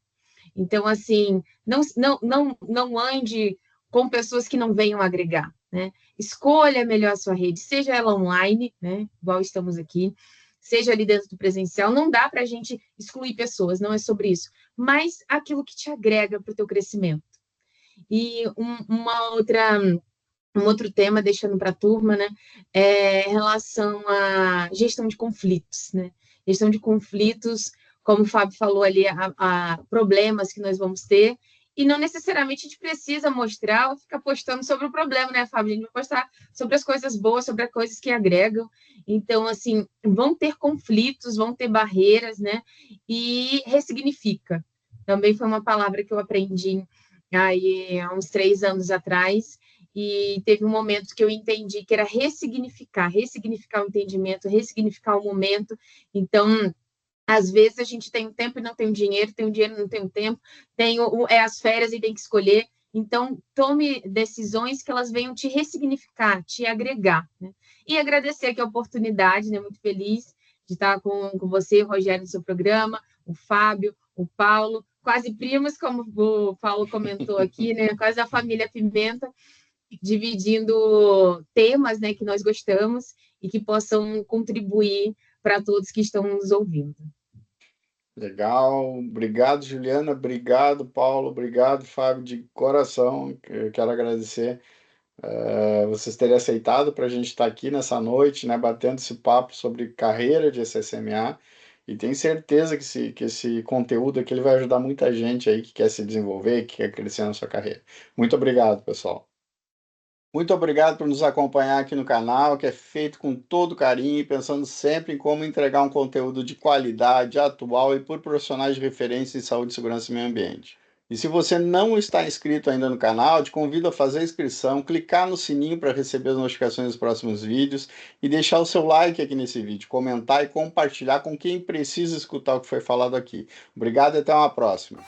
Então, assim, não ande com pessoas que não venham agregar, né? Escolha melhor a sua rede, seja ela online, né? Igual estamos aqui, seja ali dentro do presencial. Não dá para a gente excluir pessoas, não é sobre isso. Mas aquilo que te agrega para o teu crescimento. E um outro tema, deixando para a turma, né? É relação à gestão de conflitos, né? Gestão de conflitos, como o Fábio falou ali, a problemas que nós vamos ter, e não necessariamente a gente precisa mostrar ou ficar postando sobre o problema, né, Fábio? A gente vai postar sobre as coisas boas, sobre as coisas que agregam. Então, assim, vão ter conflitos, vão ter barreiras, né? E ressignifica. Também foi uma palavra que eu aprendi aí há uns 3 anos atrás, e teve um momento que eu entendi que era ressignificar o entendimento, ressignificar o momento. Então, Às vezes a gente tem o tempo e não tem o dinheiro e não tem o tempo, tem as férias e tem que escolher. Então, tome decisões que elas venham te ressignificar, te agregar, né? E agradecer aqui a oportunidade, né? Muito feliz de estar com você, Rogério, no seu programa, o Fábio, o Paulo, quase primos, como o Paulo comentou aqui, né? Quase a família Pimenta, dividindo temas, né, que nós gostamos e que possam contribuir para todos que estão nos ouvindo. Legal, obrigado, Juliana, obrigado, Paulo, obrigado, Fábio, de coração. Eu quero agradecer vocês terem aceitado para a gente estar aqui nessa noite, né, batendo esse papo sobre carreira de SSMA, e tenho certeza que esse conteúdo aqui ele vai ajudar muita gente aí que quer se desenvolver, que quer crescer na sua carreira. Muito obrigado, pessoal. Muito obrigado por nos acompanhar aqui no canal, que é feito com todo carinho e pensando sempre em como entregar um conteúdo de qualidade, atual e por profissionais de referência em saúde, segurança e meio ambiente. E se você não está inscrito ainda no canal, te convido a fazer a inscrição, clicar no sininho para receber as notificações dos próximos vídeos e deixar o seu like aqui nesse vídeo, comentar e compartilhar com quem precisa escutar o que foi falado aqui. Obrigado e até uma próxima.